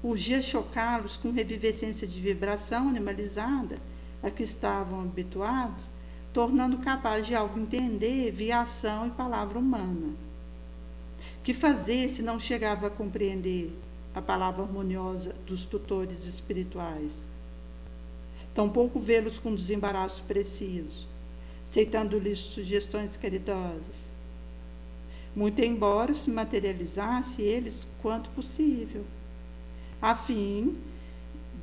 A: Urgia chocá-los com revivescência de vibração animalizada a que estavam habituados, tornando capaz de algo entender via ação e palavra humana. Que fazer se não chegava a compreender a palavra harmoniosa dos tutores espirituais? Tampouco vê-los com desembaraço preciso, aceitando-lhes sugestões caridosas, muito embora se materializasse eles quanto possível, a fim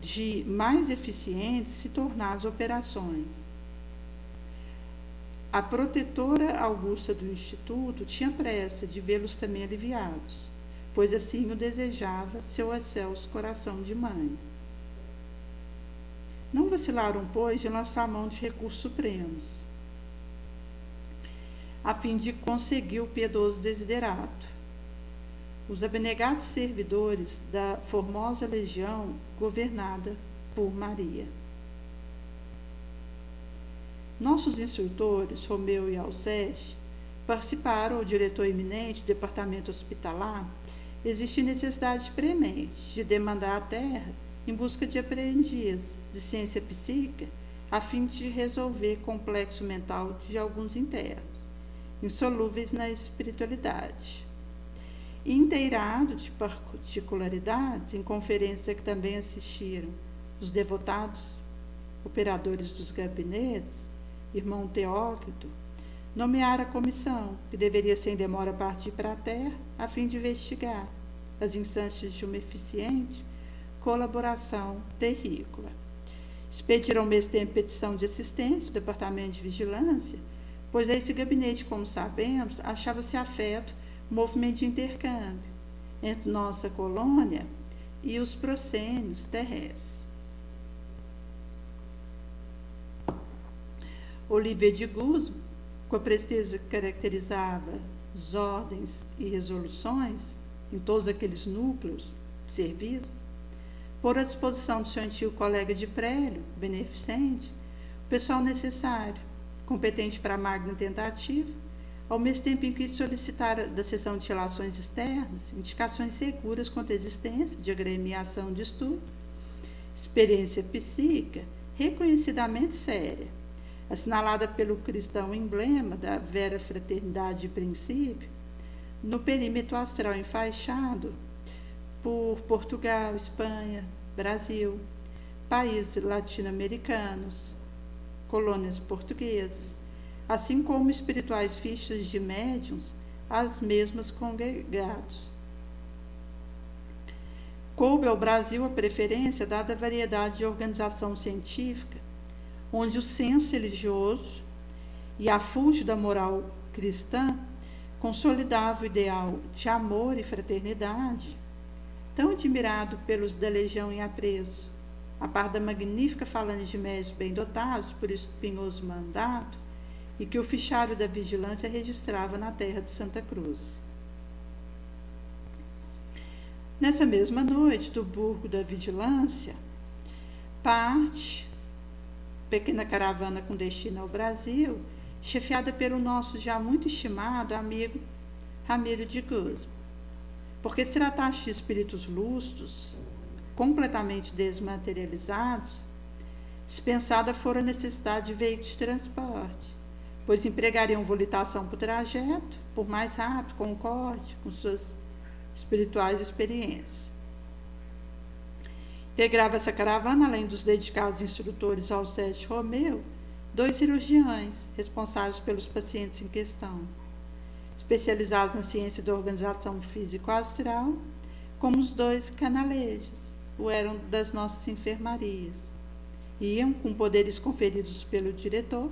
A: de mais eficientes se tornar as operações. A protetora augusta do Instituto tinha pressa de vê-los também aliviados, pois assim o desejava seu excelso coração de mãe. Não vacilaram, pois, em lançar mão de recursos supremos, a fim de conseguir o piedoso desiderato. Os abnegados servidores da formosa legião governada por Maria. Nossos instrutores, Romeu e Alceste, participaram, o diretor eminente do departamento hospitalar, existe necessidade premente de demandar a terra em busca de aprendiz de ciência psíquica, a fim de resolver complexo mental de alguns internos, insolúveis na espiritualidade. Inteirado de particularidades, em conferência que também assistiram os devotados operadores dos gabinetes, irmão Teócrito, nomeara a comissão, que deveria sem demora partir para a terra, a fim de investigar as instâncias de uma eficiente colaboração terrícola. Expediram ao mesmo tempo petição de assistência do Departamento de Vigilância, pois a esse gabinete, como sabemos, achava-se afeto o movimento de intercâmbio entre nossa colônia e os proscênios terrestres. Olívia de Guzman, com a presteza que caracterizava as ordens e resoluções em todos aqueles núcleos de serviço, pôr à disposição do seu antigo colega de prélio, beneficente, o pessoal necessário, competente para a magna tentativa, ao mesmo tempo em que solicitara da seção de relações externas indicações seguras quanto à existência de agremiação de estudo, experiência psíquica reconhecidamente séria, assinalada pelo cristão emblema da vera fraternidade de princípio, no perímetro astral enfaixado por Portugal, Espanha, Brasil, países latino-americanos, colônias portuguesas, assim como espirituais fichas de médiuns, as mesmas congregados. Coube ao Brasil a preferência dada à variedade de organização científica, onde o senso religioso e a fúlgida da moral cristã consolidava o ideal de amor e fraternidade, tão admirado pelos da legião em apreço, a par da magnífica falange de médios bem dotados por espinhoso mandato, e que o fichário da vigilância registrava na terra de Santa Cruz. Nessa mesma noite, do burgo da vigilância, parte pequena caravana com destino ao Brasil, chefiada pelo nosso já muito estimado amigo Ramiro de Guzman. Porque se tratasse de espíritos lustros, completamente desmaterializados, Dispensada fora a necessidade de veículos de transporte, pois empregariam volitação para o trajeto, por mais rápido, concorde com suas espirituais experiências. Integrava essa caravana, além dos dedicados instrutores ao Sete Romeu, 2 cirurgiões, responsáveis pelos pacientes em questão, especializados na ciência da organização físico-astral, como os 2 canalejos, o eram das nossas enfermarias. Iam, com poderes conferidos pelo diretor,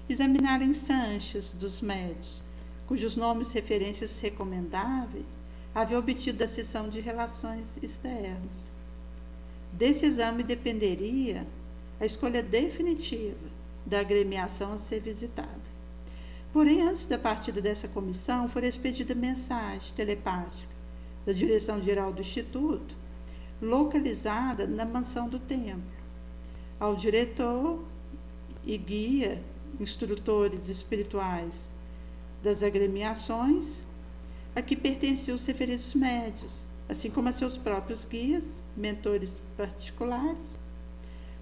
A: examinar ensanches dos médios, cujos nomes e referências recomendáveis haviam obtido da seção de relações externas. Desse exame dependeria a escolha definitiva da agremiação a ser visitada. Porém, antes da partida dessa comissão, foi expedida mensagem telepática da direção-geral do Instituto, localizada na mansão do templo, ao diretor e guia, instrutores espirituais das agremiações, a que pertenciam os referidos médios, assim como a seus próprios guias, mentores particulares,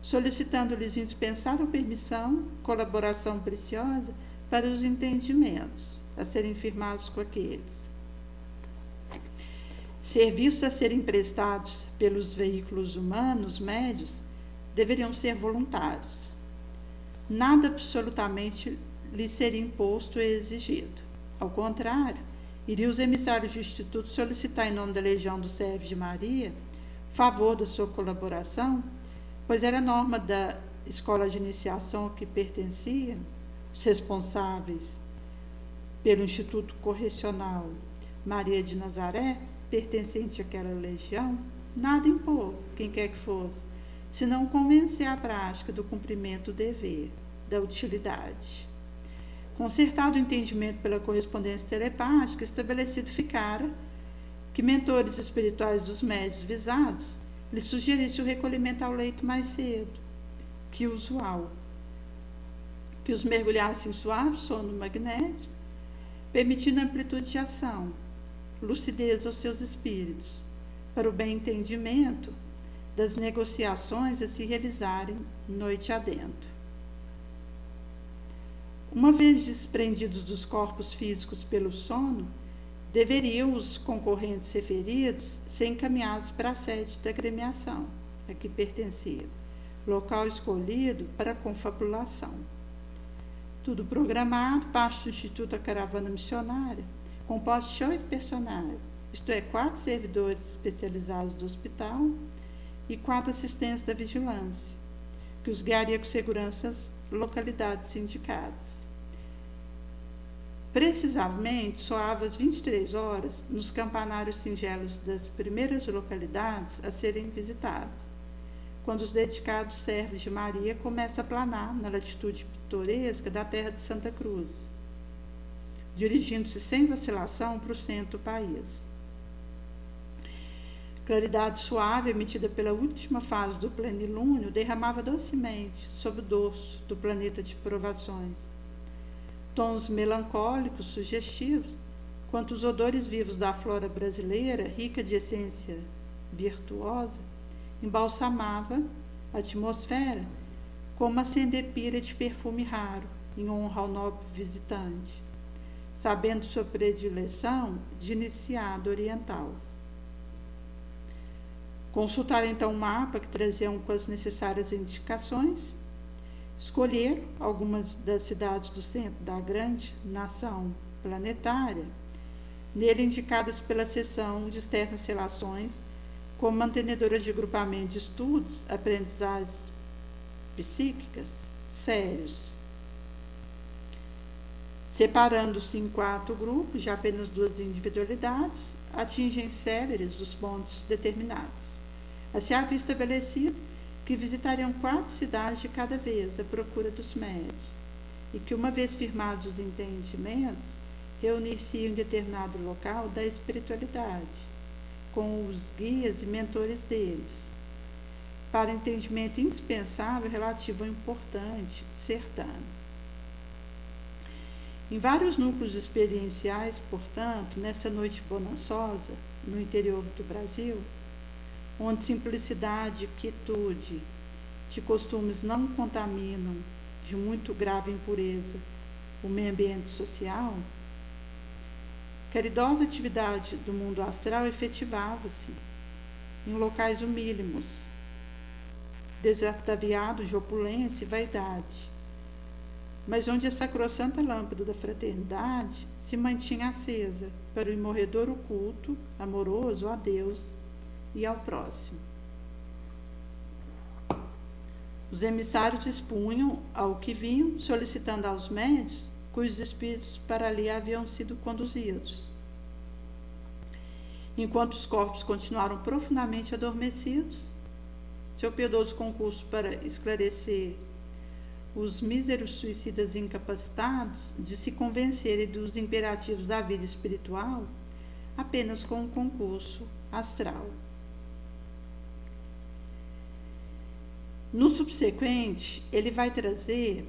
A: solicitando-lhes indispensável permissão, colaboração preciosa para os entendimentos a serem firmados com aqueles. Serviços a serem prestados pelos veículos humanos médios deveriam ser voluntários. Nada absolutamente lhes seria imposto ou exigido. Ao contrário, iriam os emissários do Instituto solicitar em nome da Legião dos Servos de Maria favor da sua colaboração, pois era norma da escola de iniciação a que pertencia, os responsáveis pelo Instituto Correcional Maria de Nazaré, pertencente àquela legião, nada impor, quem quer que fosse, senão convencer a prática do cumprimento do dever, da utilidade. Concertado o entendimento pela correspondência telepática, estabelecido ficara que mentores espirituais dos médios visados lhes sugerissem o recolhimento ao leito mais cedo que o usual, que os mergulhassem em suave sono magnético, permitindo amplitude de ação, lucidez aos seus espíritos, para o bem entendimento das negociações a se realizarem noite adentro. Uma vez desprendidos dos corpos físicos pelo sono, deveriam os concorrentes referidos ser encaminhados para a sede da agremiação, a que pertencia, local escolhido para a confabulação. Tudo programado, parte do Instituto da Caravana Missionária, composto de 8 personagens, isto é, 4 servidores especializados do hospital e 4 assistentes da vigilância, que os guiaria com segurança às localidades indicadas. Precisamente, soava às 23 horas nos campanários singelos das primeiras localidades a serem visitadas, quando os dedicados servos de Maria começam a planar na latitude pitoresca da terra de Santa Cruz, dirigindo-se sem vacilação para o centro do país. Claridade suave, emitida pela última fase do plenilúnio, derramava docemente sobre o dorso do planeta de provações. Tons melancólicos, sugestivos, quanto os odores vivos da flora brasileira, rica de essência virtuosa, embalsamava a atmosfera como acender pira de perfume raro, em honra ao nobre visitante, sabendo sua predileção de iniciado oriental. Consultar então o mapa que traziam com as necessárias indicações, escolher algumas das cidades do centro da grande nação planetária, nele indicadas pela seção de externas relações, como mantenedora de grupamento de estudos, aprendizagens psíquicas sérios, separando-se em 4 grupos de apenas 2 individualidades, atingem céleres os pontos determinados. Assim havia estabelecido que visitariam 4 cidades de cada vez à procura dos médios, e que, uma vez firmados os entendimentos, reunir-se-iam em determinado local da espiritualidade, com os guias e mentores deles, para entendimento indispensável relativo ao importante certame. Em vários núcleos experienciais, portanto, nessa noite bonançosa, no interior do Brasil, onde simplicidade e quietude de costumes não contaminam de muito grave impureza o meio ambiente social, caridosa atividade do mundo astral efetivava-se em locais humílimos, desataviados de opulência e vaidade, mas onde a sacrossanta lâmpada da fraternidade se mantinha acesa para o imorredouro culto amoroso a Deus e ao próximo. Os emissários expunham ao que vinham, solicitando aos médios cujos espíritos para ali haviam sido conduzidos. Enquanto os corpos continuaram profundamente adormecidos, seu piedoso concurso para esclarecer os míseros suicidas incapacitados de se convencerem dos imperativos da vida espiritual apenas com um concurso astral. No subsequente, ele vai trazer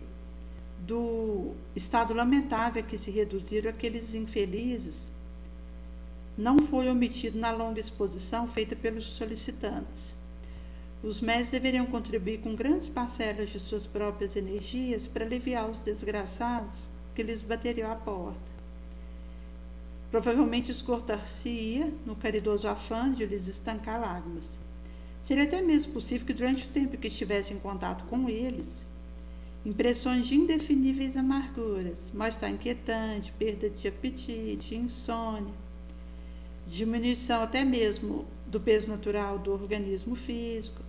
A: do estado lamentável a que se reduziram aqueles infelizes, não foi omitido na longa exposição feita pelos solicitantes. Os médios deveriam contribuir com grandes parcelas de suas próprias energias para aliviar os desgraçados que lhes bateriam à porta. Provavelmente esgotar-se-ia no caridoso afã de lhes estancar lágrimas. Seria até mesmo possível que durante o tempo que estivesse em contato com eles, impressões de indefiníveis amarguras, mal-estar inquietante, perda de apetite, insônia, diminuição até mesmo do peso natural do organismo físico,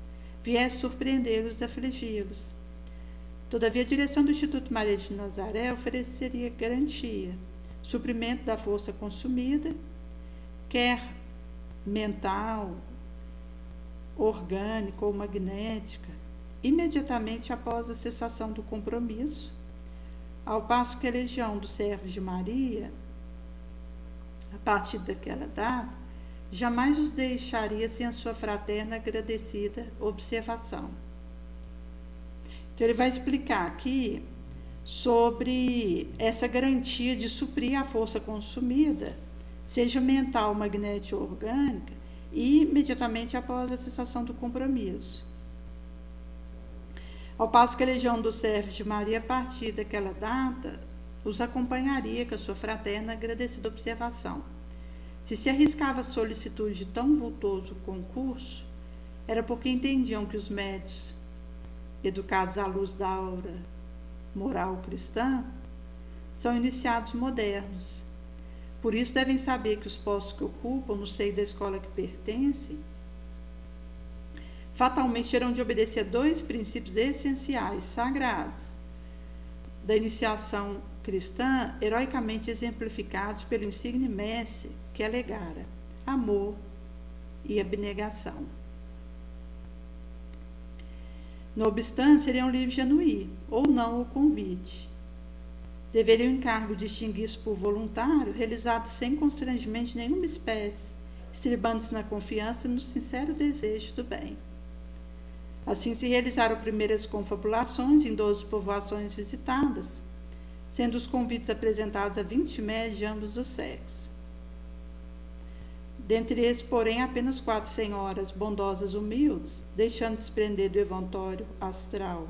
A: viesse surpreendê-los e afligi-los. Todavia, a direção do Instituto Maria de Nazaré ofereceria garantia, suprimento da força consumida, quer mental, orgânica ou magnética, imediatamente após a cessação do compromisso, ao passo que a legião dos servos de Maria, a partir daquela data, jamais os deixaria sem a sua fraterna agradecida observação. Então, ele vai explicar aqui sobre essa garantia de suprir a força consumida, seja mental, magnética ou orgânica, e imediatamente após a cessação do compromisso. Ao passo que a legião dos servos de Maria, a partir daquela data, os acompanharia com a sua fraterna agradecida observação. Se arriscava a solicitude de tão vultoso concurso, era porque entendiam que os médios, educados à luz da aura moral cristã, são iniciados modernos. Por isso devem saber que os postos que ocupam no seio da escola que pertencem fatalmente terão de obedecer a dois princípios essenciais, sagrados, da iniciação cristã, heroicamente exemplificados pelo insigne mestre que alegara amor e abnegação. Não obstante, seriam livres de anuir ou não o convite. Deveriam o encargo distinguir-se por voluntário, realizado sem constrangimento de nenhuma espécie, estribando-se na confiança e no sincero desejo do bem. Assim se realizaram primeiras confabulações em 12 povoações visitadas, sendo os convites apresentados a 20 médios de ambos os sexos. Dentre eles, porém, apenas 4 senhoras bondosas humildes, deixando desprender do evantório astral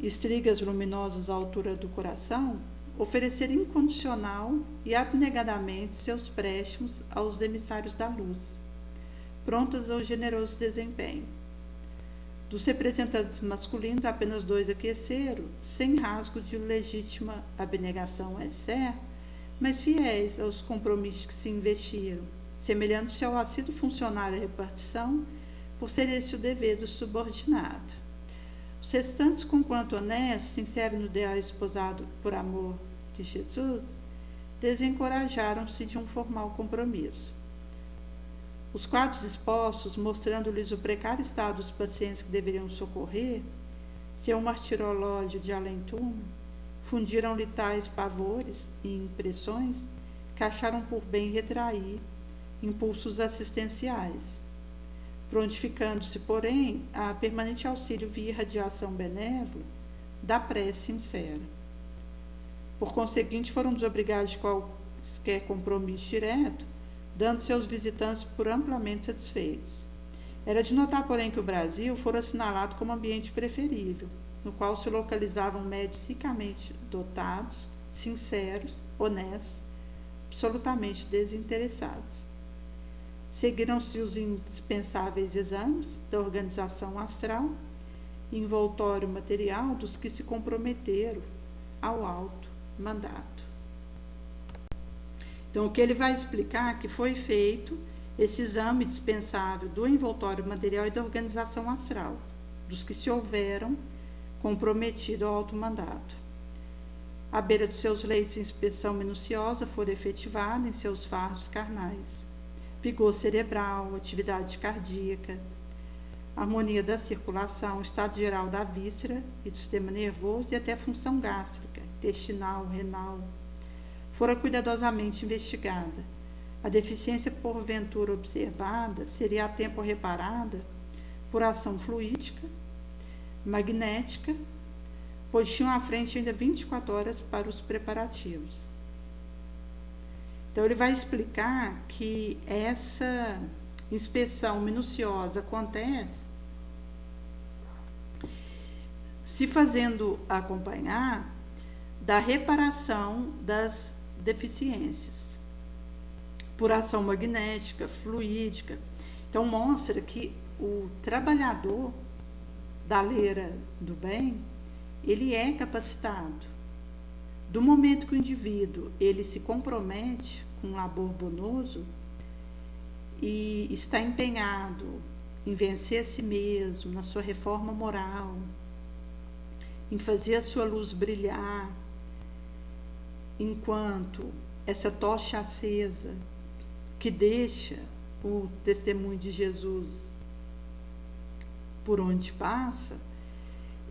A: estrigas luminosas à altura do coração, ofereceram incondicional e abnegadamente seus préstimos aos emissários da luz, prontas ao generoso desempenho. Dos representantes masculinos, apenas 2 aqueceram, sem rasgo de legítima abnegação, é certo, mas fiéis aos compromissos que se investiram, semelhando-se ao assíduo funcionário à repartição, por ser este o dever do subordinado. Os restantes, conquanto honestos, sinceros no ideal esposado por amor de Jesus, desencorajaram-se de um formal compromisso. Os quadros expostos, mostrando-lhes o precário estado dos pacientes que deveriam socorrer, seu martirológio de além-túmulo, fundiram-lhe tais pavores e impressões que acharam por bem retrair impulsos assistenciais, prontificando-se, porém, a permanente auxílio via irradiação benévola da prece sincera. Por conseguinte, foram desobrigados de qualquer compromisso direto, dando-se aos visitantes por amplamente satisfeitos. Era de notar, porém, que o Brasil fora assinalado como ambiente preferível, no qual se localizavam médios ricamente dotados, sinceros, honestos, absolutamente desinteressados. Seguiram-se os indispensáveis exames da organização astral, envoltório material dos que se comprometeram ao alto mandato. Então, o que ele vai explicar é que foi feito esse exame dispensável do envoltório material e da organização astral, dos que se houveram comprometido ao alto mandato. À beira dos seus leitos, inspeção minuciosa fora efetivada em seus fardos carnais. Vigor cerebral, atividade cardíaca, harmonia da circulação, estado geral da víscera e do sistema nervoso e até função gástrica, intestinal, renal, fora cuidadosamente investigada. A deficiência porventura observada seria a tempo reparada por ação fluídica, magnética, pois tinham à frente ainda 24 horas para os preparativos. Então, ele vai explicar que essa inspeção minuciosa acontece se fazendo acompanhar da reparação das deficiências por ação magnética, fluídica. Então, mostra que o trabalhador da leira do bem, ele é capacitado. Do momento que o indivíduo ele se compromete com um labor bonoso e está empenhado em vencer a si mesmo, na sua reforma moral, em fazer a sua luz brilhar, enquanto essa tocha acesa que deixa o testemunho de Jesus por onde passa,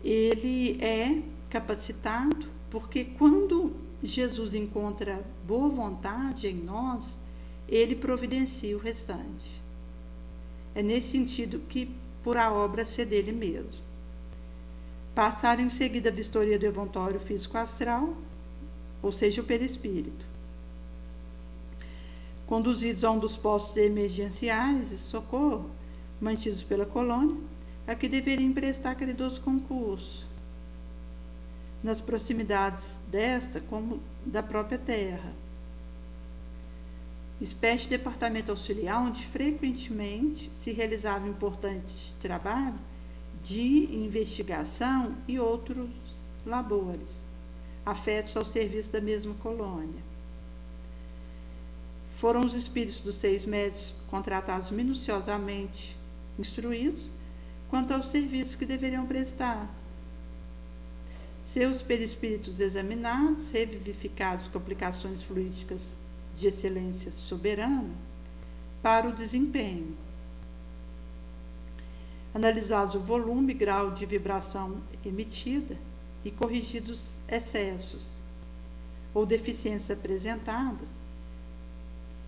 A: ele é capacitado, porque quando Jesus encontra boa vontade em nós, ele providencia o restante. É nesse sentido que por a obra ser dele mesmo. Passaram em seguida a vistoria do envoltório físico-astral, ou seja, o perispírito. Conduzidos a um dos postos emergenciais de socorro, mantidos pela colônia, a que deveriam prestar caridoso concurso, nas proximidades desta como da própria terra. Espécie de departamento auxiliar onde frequentemente se realizava importante trabalho de investigação e outros labores, afetos ao serviço da mesma colônia. Foram os espíritos dos 6 médicos contratados minuciosamente instruídos quanto aos serviços que deveriam prestar. Seus perispíritos examinados, revivificados com aplicações fluídicas de excelência soberana para o desempenho. Analisados o volume e grau de vibração emitida e corrigidos excessos ou deficiências apresentadas,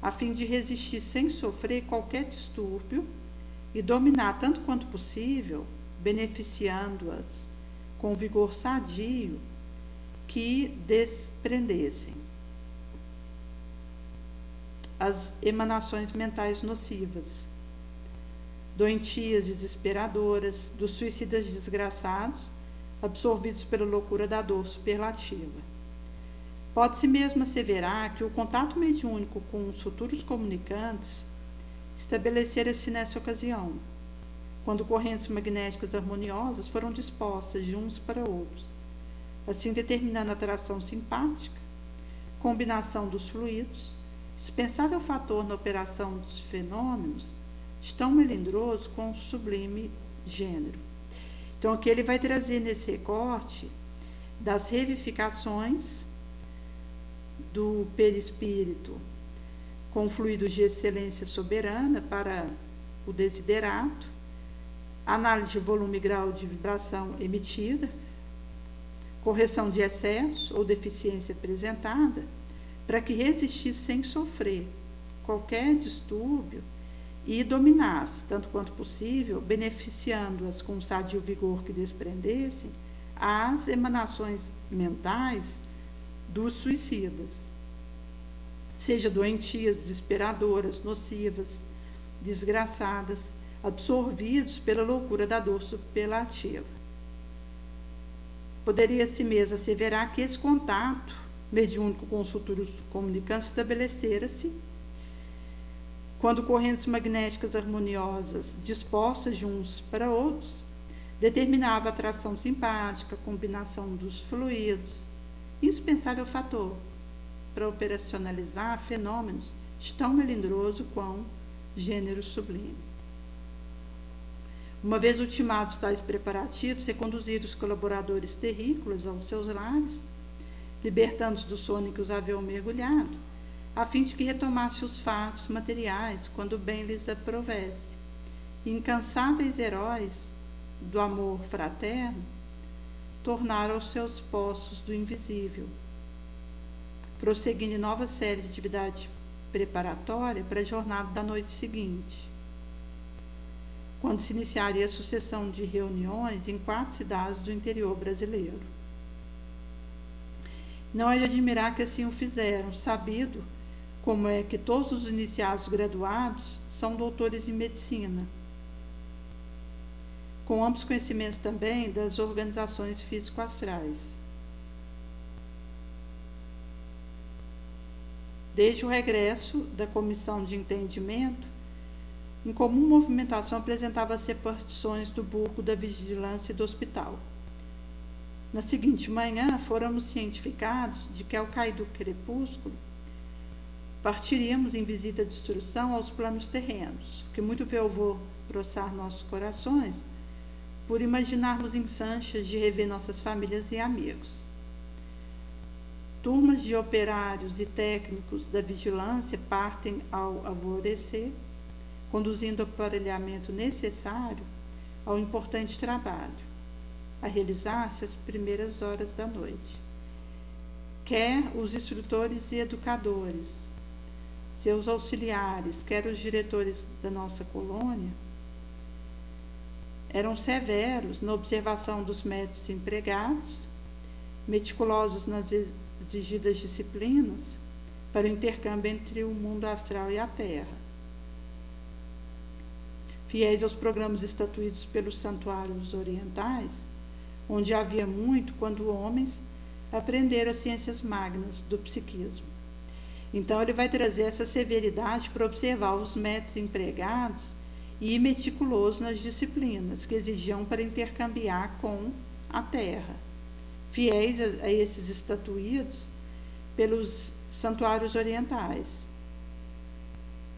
A: a fim de resistir sem sofrer qualquer distúrbio e dominar tanto quanto possível, beneficiando-as com vigor sadio que desprendessem as emanações mentais nocivas, doentias desesperadoras, dos suicidas desgraçados, absorvidos pela loucura da dor superlativa. Pode-se mesmo asseverar que o contato mediúnico com os futuros comunicantes estabelecera-se nessa ocasião, quando correntes magnéticas harmoniosas foram dispostas de uns para outros, assim determinando a atração simpática, combinação dos fluidos, dispensável fator na operação dos fenômenos, de tão melindroso com o sublime gênero. Então, aqui ele vai trazer nesse recorte das revivificações do perispírito com fluidos de excelência soberana para o desiderato, análise de volume e grau de vibração emitida, correção de excesso ou deficiência apresentada, para que resistisse sem sofrer qualquer distúrbio e dominasse, tanto quanto possível, beneficiando-as com o sadio vigor que desprendessem, as emanações mentais dos suicidas, seja doentias, desesperadoras, nocivas, desgraçadas, absorvidos pela loucura da dor superlativa. Poderia-se mesmo asseverar que esse contato mediúnico com os futuros comunicantes estabelecera-se quando correntes magnéticas harmoniosas dispostas de uns para outros determinava a atração simpática, a combinação dos fluidos, indispensável fator para operacionalizar fenômenos de tão melindroso quão gênero sublime. Uma vez ultimados tais preparativos, reconduziram os colaboradores terrícolas aos seus lares, libertando-os do sono em que os haviam mergulhado, a fim de que retomasse os fatos materiais quando bem lhes aprovesse. Incansáveis heróis do amor fraterno, tornaram aos seus postos do invisível, prosseguindo em nova série de atividade preparatória para a jornada da noite seguinte, quando se iniciaria a sucessão de reuniões em 4 cidades do interior brasileiro. Não é de admirar que assim o fizeram, sabido como é que todos os iniciados graduados são doutores em medicina, com amplos conhecimentos também das organizações físico-astrais. Desde o regresso da comissão de entendimento, em comum movimentação apresentava as repartições do burgo da vigilância e do hospital. Na seguinte manhã, fôramos cientificados de que, ao cair do crepúsculo, partiríamos em visita de instrução aos planos terrenos, que muito veio alvoroçar nossos corações, por imaginarmos ensanchas de rever nossas famílias e amigos. Turmas de operários e técnicos da vigilância partem ao alvorecer, conduzindo o aparelhamento necessário ao importante trabalho, a realizar-se às primeiras horas da noite. Quer os instrutores e educadores, seus auxiliares, quer os diretores da nossa colônia, eram severos na observação dos métodos empregados, meticulosos nas exigidas disciplinas para o intercâmbio entre o mundo astral e a Terra. Fiéis aos programas estatuídos pelos santuários orientais, onde havia muito quando homens aprenderam as ciências magnas do psiquismo. Então, ele vai trazer essa severidade para observar os métodos empregados e ir meticuloso nas disciplinas que exigiam para intercambiar com a Terra, fiéis a esses estatuídos pelos santuários orientais,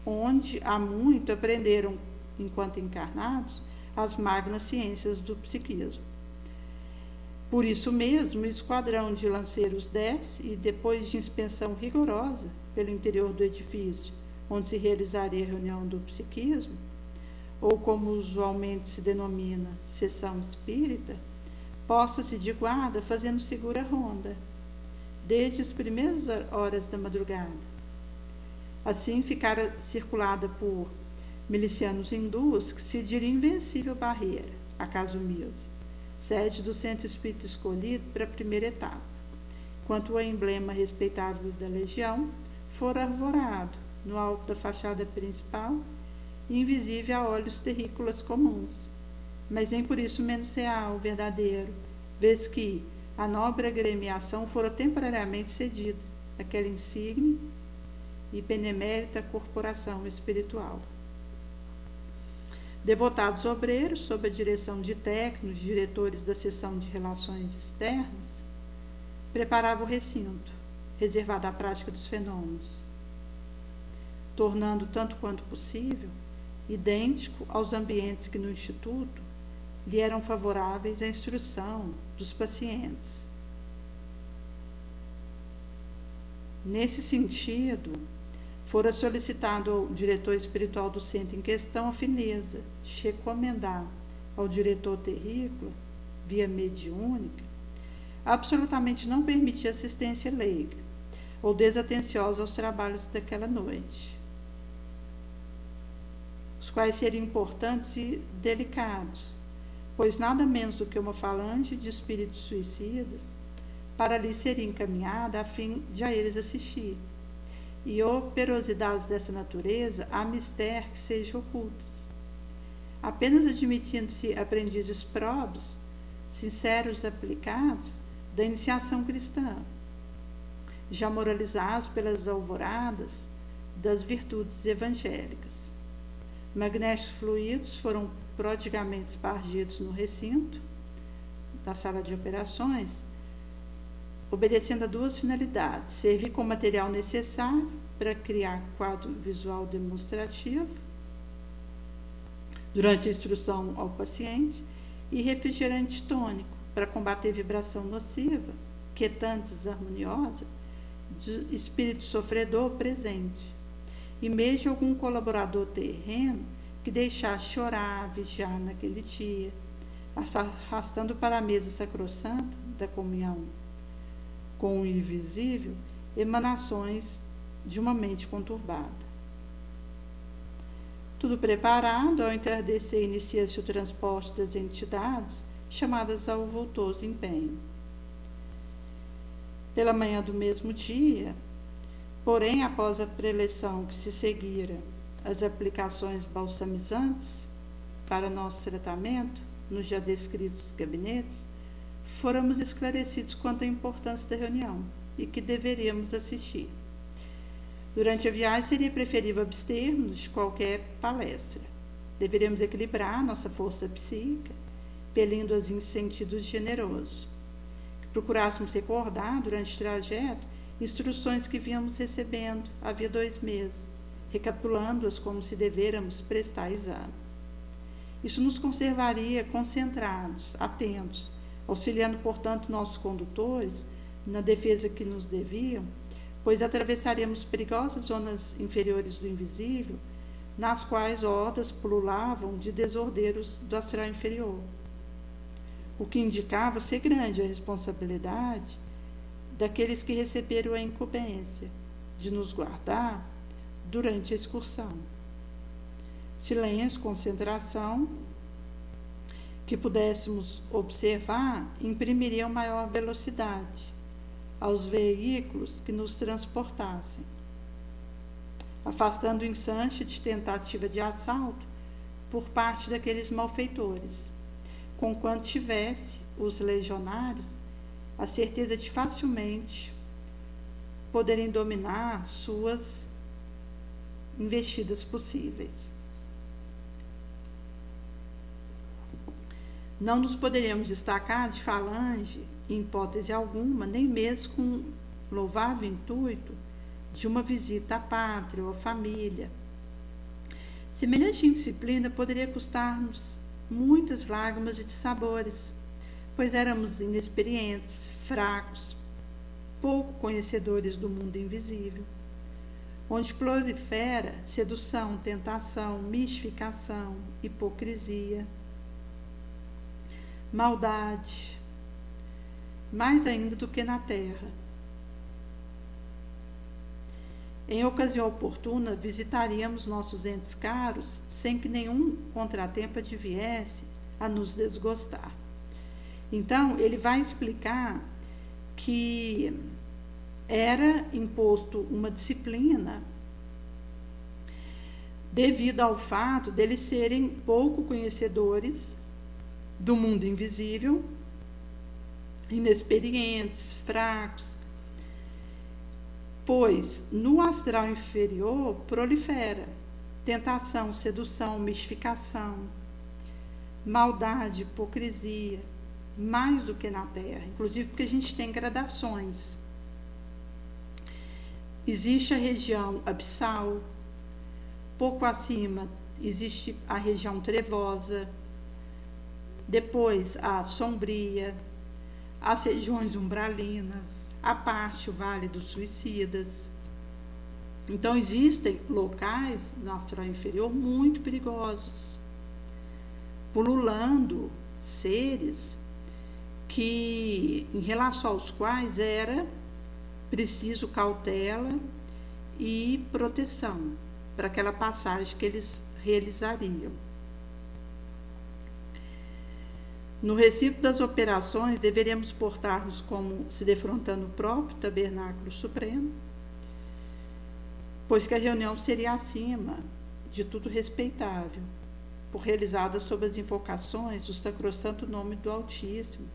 A: onde há muito aprenderam, enquanto encarnados, as magnas ciências do psiquismo. Por isso mesmo, o esquadrão de lanceiros desce e, depois de inspeção rigorosa pelo interior do edifício, onde se realizaria a reunião do psiquismo, ou como usualmente se denomina, sessão espírita, posta-se de guarda fazendo segura ronda, desde as primeiras horas da madrugada. Assim ficara circulada por milicianos hindus que se diria invencível barreira, a casa humilde, sede do centro espírita escolhido para a primeira etapa, enquanto o emblema respeitável da legião fora arvorado no alto da fachada principal, invisível a olhos terrícolas comuns, mas nem por isso menos real, verdadeiro, vez que a nobre agremiação fora temporariamente cedida àquela insigne e benemérita corporação espiritual. Devotados obreiros, sob a direção de técnicos, diretores da seção de relações externas, preparavam o recinto, reservado à prática dos fenômenos, tornando, tanto quanto possível, idêntico aos ambientes que no Instituto lhe eram favoráveis à instrução dos pacientes. Nesse sentido, fora solicitado ao diretor espiritual do centro em questão a fineza de recomendar ao diretor terrícola, via mediúnica, absolutamente não permitir assistência leiga ou desatenciosa aos trabalhos daquela noite, os quais seriam importantes e delicados, pois nada menos do que uma falange de espíritos suicidas para ali seria encaminhada a fim de a eles assistir. E operosidades dessa natureza há mister que sejam ocultas. apenas admitindo-se aprendizes próprios, sinceros aplicados da iniciação cristã, já moralizados pelas alvoradas das virtudes evangélicas. Magnéticos fluidos foram prodigamente espargidos no recinto da sala de operações, obedecendo a duas finalidades: servir como material necessário para criar quadro visual demonstrativo durante a instrução ao paciente e refrigerante tônico para combater vibração nociva, quietante, desarmoniosa, de espírito sofredor presente, e mesmo algum colaborador terreno que deixasse chorar, vigiar naquele dia, arrastando para a mesa sacrossanta da comunhão com o invisível emanações de uma mente conturbada. Tudo preparado, ao entardecer inicia-se o transporte das entidades chamadas ao vultoso empenho. Pela manhã do mesmo dia, porém, após a preleção que se seguira as aplicações balsamizantes para nosso tratamento, nos já descritos gabinetes, fôramos esclarecidos quanto à importância da reunião e que deveríamos assistir. Durante a viagem, seria preferível abstermos de qualquer palestra. Deveríamos equilibrar nossa força psíquica, impelindo-as em sentido generoso. Que procurássemos recordar, durante o trajeto, instruções que vínhamos recebendo havia 2 meses, recapitulando-as como se devêramos prestar exame. Isso nos conservaria concentrados, atentos, auxiliando, portanto, nossos condutores na defesa que nos deviam, pois atravessaríamos perigosas zonas inferiores do invisível, nas quais hordas pululavam de desordeiros do astral inferior, o que indicava ser grande a responsabilidade daqueles que receberam a incumbência de nos guardar durante a excursão. Silêncio, concentração, que pudéssemos observar, imprimiriam maior velocidade aos veículos que nos transportassem, afastando o ensanche de tentativa de assalto por parte daqueles malfeitores, conquanto tivesse os legionários a certeza de facilmente poderem dominar suas investidas possíveis. Não nos poderíamos destacar de falange, em hipótese alguma, nem mesmo com louvável intuito de uma visita à pátria ou à família. Semelhante indisciplina poderia custar-nos muitas lágrimas e dissabores, pois éramos inexperientes, fracos, pouco conhecedores do mundo invisível, onde prolifera sedução, tentação, mistificação, hipocrisia, maldade, mais ainda do que na terra. Em ocasião oportuna, visitaríamos nossos entes caros sem que nenhum contratempo adviesse a nos desgostar. Então, ele vai explicar que era imposto uma disciplina devido ao fato deles serem pouco conhecedores do mundo invisível, inexperientes, fracos, pois no astral inferior prolifera tentação, sedução, mistificação, maldade, hipocrisia, mais do que na Terra, inclusive porque a gente tem gradações. Existe a região abissal, pouco acima existe a região trevosa, depois a sombria, as regiões umbralinas, a parte, o Vale dos Suicidas. Então, existem locais no astral inferior muito perigosos, pululando seres que, em relação aos quais era preciso cautela e proteção para aquela passagem que eles realizariam. No recinto das operações, deveríamos portar-nos como se defrontando o próprio tabernáculo supremo, pois que a reunião seria acima de tudo respeitável, por realizadas sob as invocações do sacrossanto nome do Altíssimo.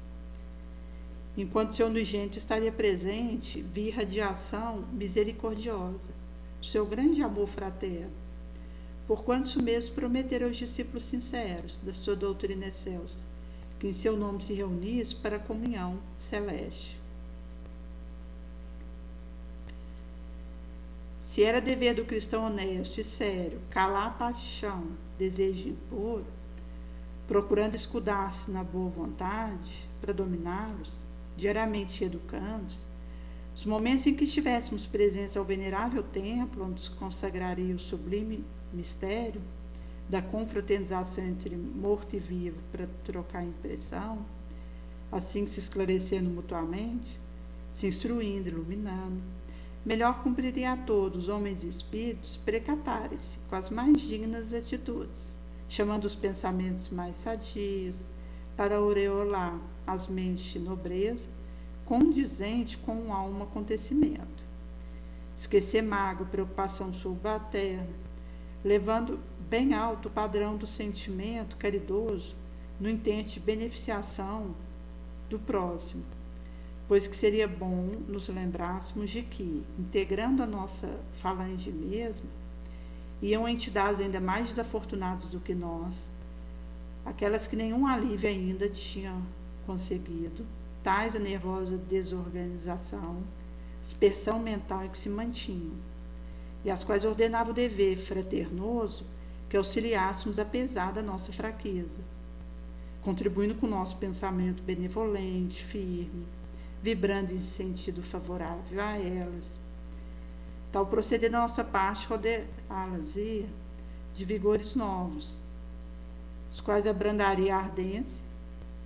A: Enquanto seu unigênito estaria presente, vi irradiação misericordiosa, do seu grande amor fraterno, porquanto isso mesmo prometera aos discípulos sinceros da sua doutrina excelsa, que em seu nome se reunisse para a comunhão celeste. Se era dever do cristão honesto e sério calar a paixão, desejo impuro, procurando escudar-se na boa vontade para dominá-los, diariamente educando-os, os momentos em que estivéssemos presentes ao venerável templo, onde se consagraria o sublime mistério da confraternização entre morto e vivo para trocar impressão, assim se esclarecendo mutuamente, se instruindo, iluminando, melhor cumpriria a todos, homens e espíritos, precatarem-se com as mais dignas atitudes, chamando os pensamentos mais sadios para aureolar as mentes de nobreza, condizente com um almo acontecimento. Esquecer mágoa, preocupação subalterna, levando bem alto o padrão do sentimento caridoso no intento de beneficiação do próximo, pois que seria bom nos lembrássemos de que, integrando a nossa falange mesma, iam entidades ainda mais desafortunadas do que nós, aquelas que nenhum alívio ainda tinham conseguido, tais a nervosa desorganização, dispersão mental em que se mantinham, e às quais ordenava o dever fraternoso que auxiliássemos apesar da nossa fraqueza, contribuindo com o nosso pensamento benevolente, firme, vibrando em sentido favorável a elas. Tal proceder da nossa parte rodeá-las de vigores novos, os quais abrandaria a ardência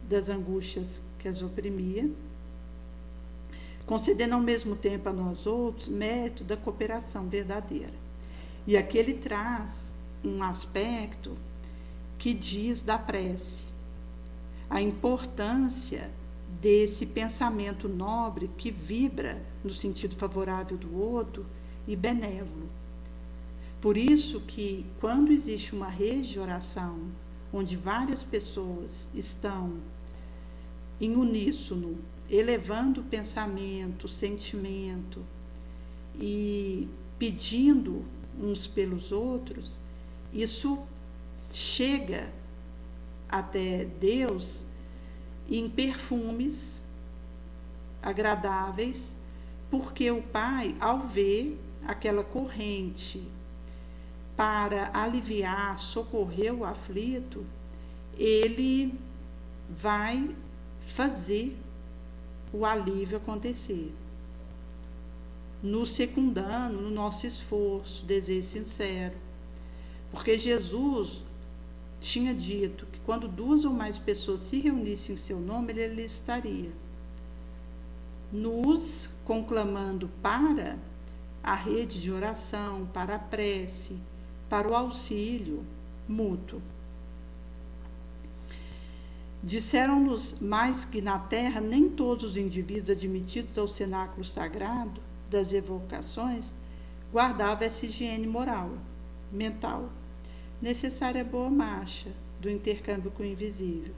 A: das angústias que as oprimia, concedendo ao mesmo tempo a nós outros mérito da cooperação verdadeira. E aqui ele traz um aspecto que diz da prece, a importância desse pensamento nobre que vibra no sentido favorável do outro e benévolo. Por isso que, quando existe uma rede de oração, onde várias pessoas estão em uníssono, elevando o pensamento, o sentimento e pedindo uns pelos outros, isso chega até Deus em perfumes agradáveis, porque o Pai, ao ver aquela corrente para aliviar, socorrer o aflito, ele vai fazer o alívio acontecer, nos secundando no nosso esforço, desejo sincero, porque Jesus tinha dito que quando 2 ou mais pessoas se reunissem em seu nome, ele estaria nos conclamando para a rede de oração, para a prece, para o auxílio mútuo. Disseram-nos mais que na terra nem todos os indivíduos admitidos ao cenáculo sagrado das evocações guardavam essa higiene mental, necessária à boa marcha do intercâmbio com o invisível,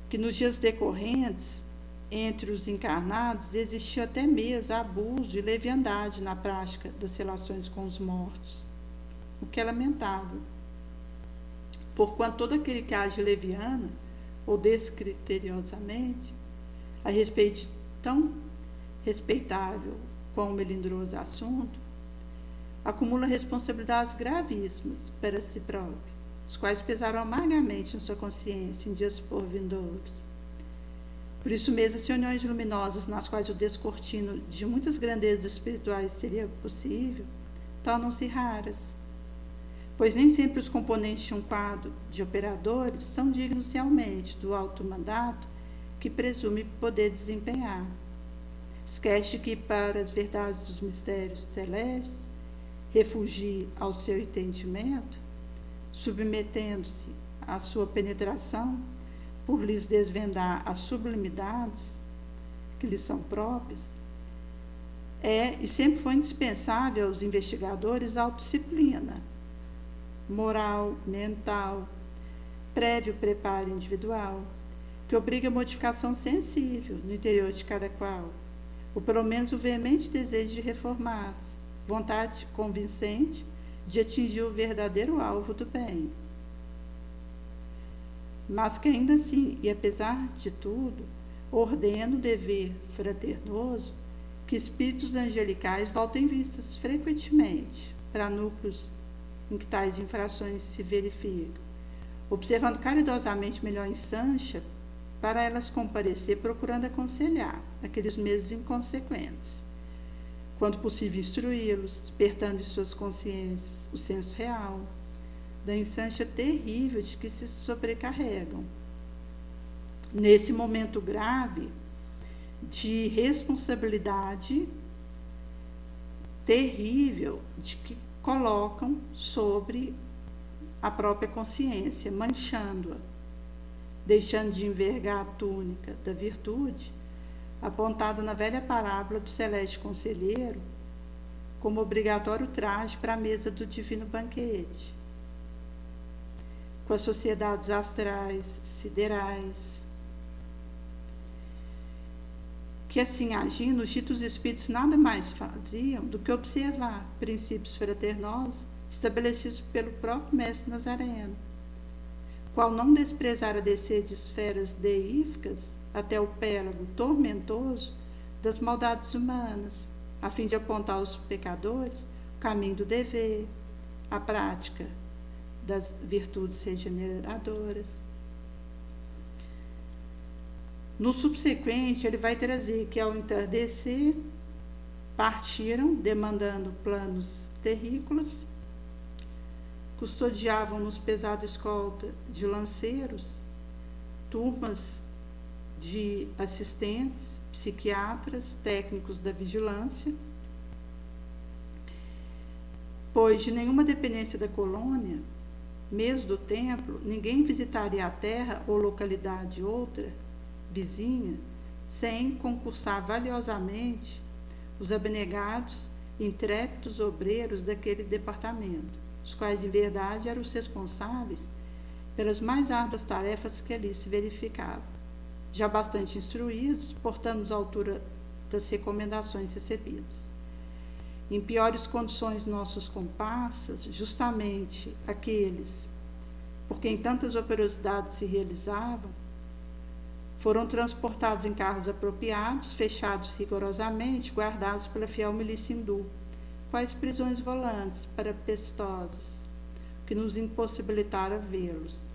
A: que nos dias decorrentes, entre os encarnados, existiu até mesmo abuso e leviandade na prática das relações com os mortos, o que é lamentável, porquanto todo aquele que age leviana ou descriteriosamente a respeito de tão respeitável como melindroso assunto, acumula responsabilidades gravíssimas para si próprio, os quais pesaram amargamente em sua consciência em dias porvindouros. Por isso mesmo, as reuniões luminosas nas quais o descortino de muitas grandezas espirituais seria possível, tornam-se raras, pois nem sempre os componentes de um quadro de operadores são dignos realmente do alto mandato que presume poder desempenhar. Esquece que, para as verdades dos mistérios celestes, refugie ao seu entendimento, submetendo-se à sua penetração, por lhes desvendar as sublimidades que lhes são próprias, e sempre foi indispensável aos investigadores a autodisciplina, moral, mental, prévio preparo individual, que obriga a modificação sensível no interior de cada qual, ou pelo menos o veemente desejo de reformar-se, vontade convincente de atingir o verdadeiro alvo do bem. Mas que ainda assim, e apesar de tudo, ordena o dever fraternoso que espíritos angelicais voltem vistas frequentemente para núcleos em que tais infrações se verificam, observando caridosamente melhor em Sancha, para elas comparecer procurando aconselhar aqueles mesmos inconsequentes, quando possível instruí-los, despertando em suas consciências o senso real da ensancha terrível de que se sobrecarregam. Nesse momento grave de responsabilidade terrível de que colocam sobre a própria consciência, manchando-a, deixando de envergar a túnica da virtude, apontada na velha parábola do celeste conselheiro, como obrigatório traje para a mesa do divino banquete, com as sociedades astrais, siderais, que assim agindo, os ditos espíritos nada mais faziam do que observar princípios fraternosos estabelecidos pelo próprio mestre Nazareno, qual não desprezara descer de esferas deíficas até o pélago tormentoso das maldades humanas, a fim de apontar aos pecadores o caminho do dever, a prática das virtudes regeneradoras. No subsequente, ele vai trazer que, ao entardecer, partiram, demandando planos terrícolas, custodiavam-nos pesada escolta de lanceiros, turmas de assistentes, psiquiatras, técnicos da vigilância, pois de nenhuma dependência da colônia, mesmo do templo, ninguém visitaria a terra ou localidade outra, vizinha, sem concursar valiosamente os abnegados, intrépidos obreiros daquele departamento, os quais, em verdade, eram os responsáveis pelas mais árduas tarefas que ali se verificavam. Já bastante instruídos, portamos à altura das recomendações recebidas. Em piores condições, nossos comparsas, justamente aqueles por quem tantas operosidades se realizavam, foram transportados em carros apropriados, fechados rigorosamente, guardados pela fiel milícia hindu, quais prisões volantes para pestosos, que nos impossibilitara vê-los.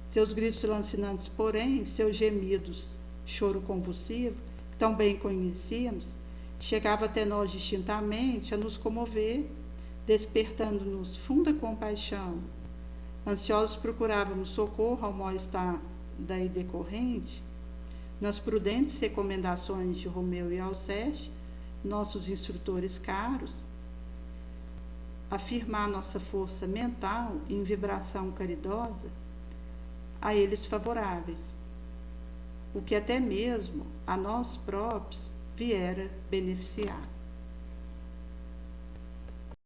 A: Seus gritos lancinantes, porém, seus gemidos, choro convulsivo, que tão bem conhecíamos, chegava até nós distintamente a nos comover, despertando-nos funda compaixão. Ansiosos procurávamos socorro ao mal-estar daí decorrente, nas prudentes recomendações de Romeu e Alceste, nossos instrutores caros, afirmar nossa força mental em vibração caridosa a eles favoráveis, o que até mesmo a nós próprios viera beneficiar.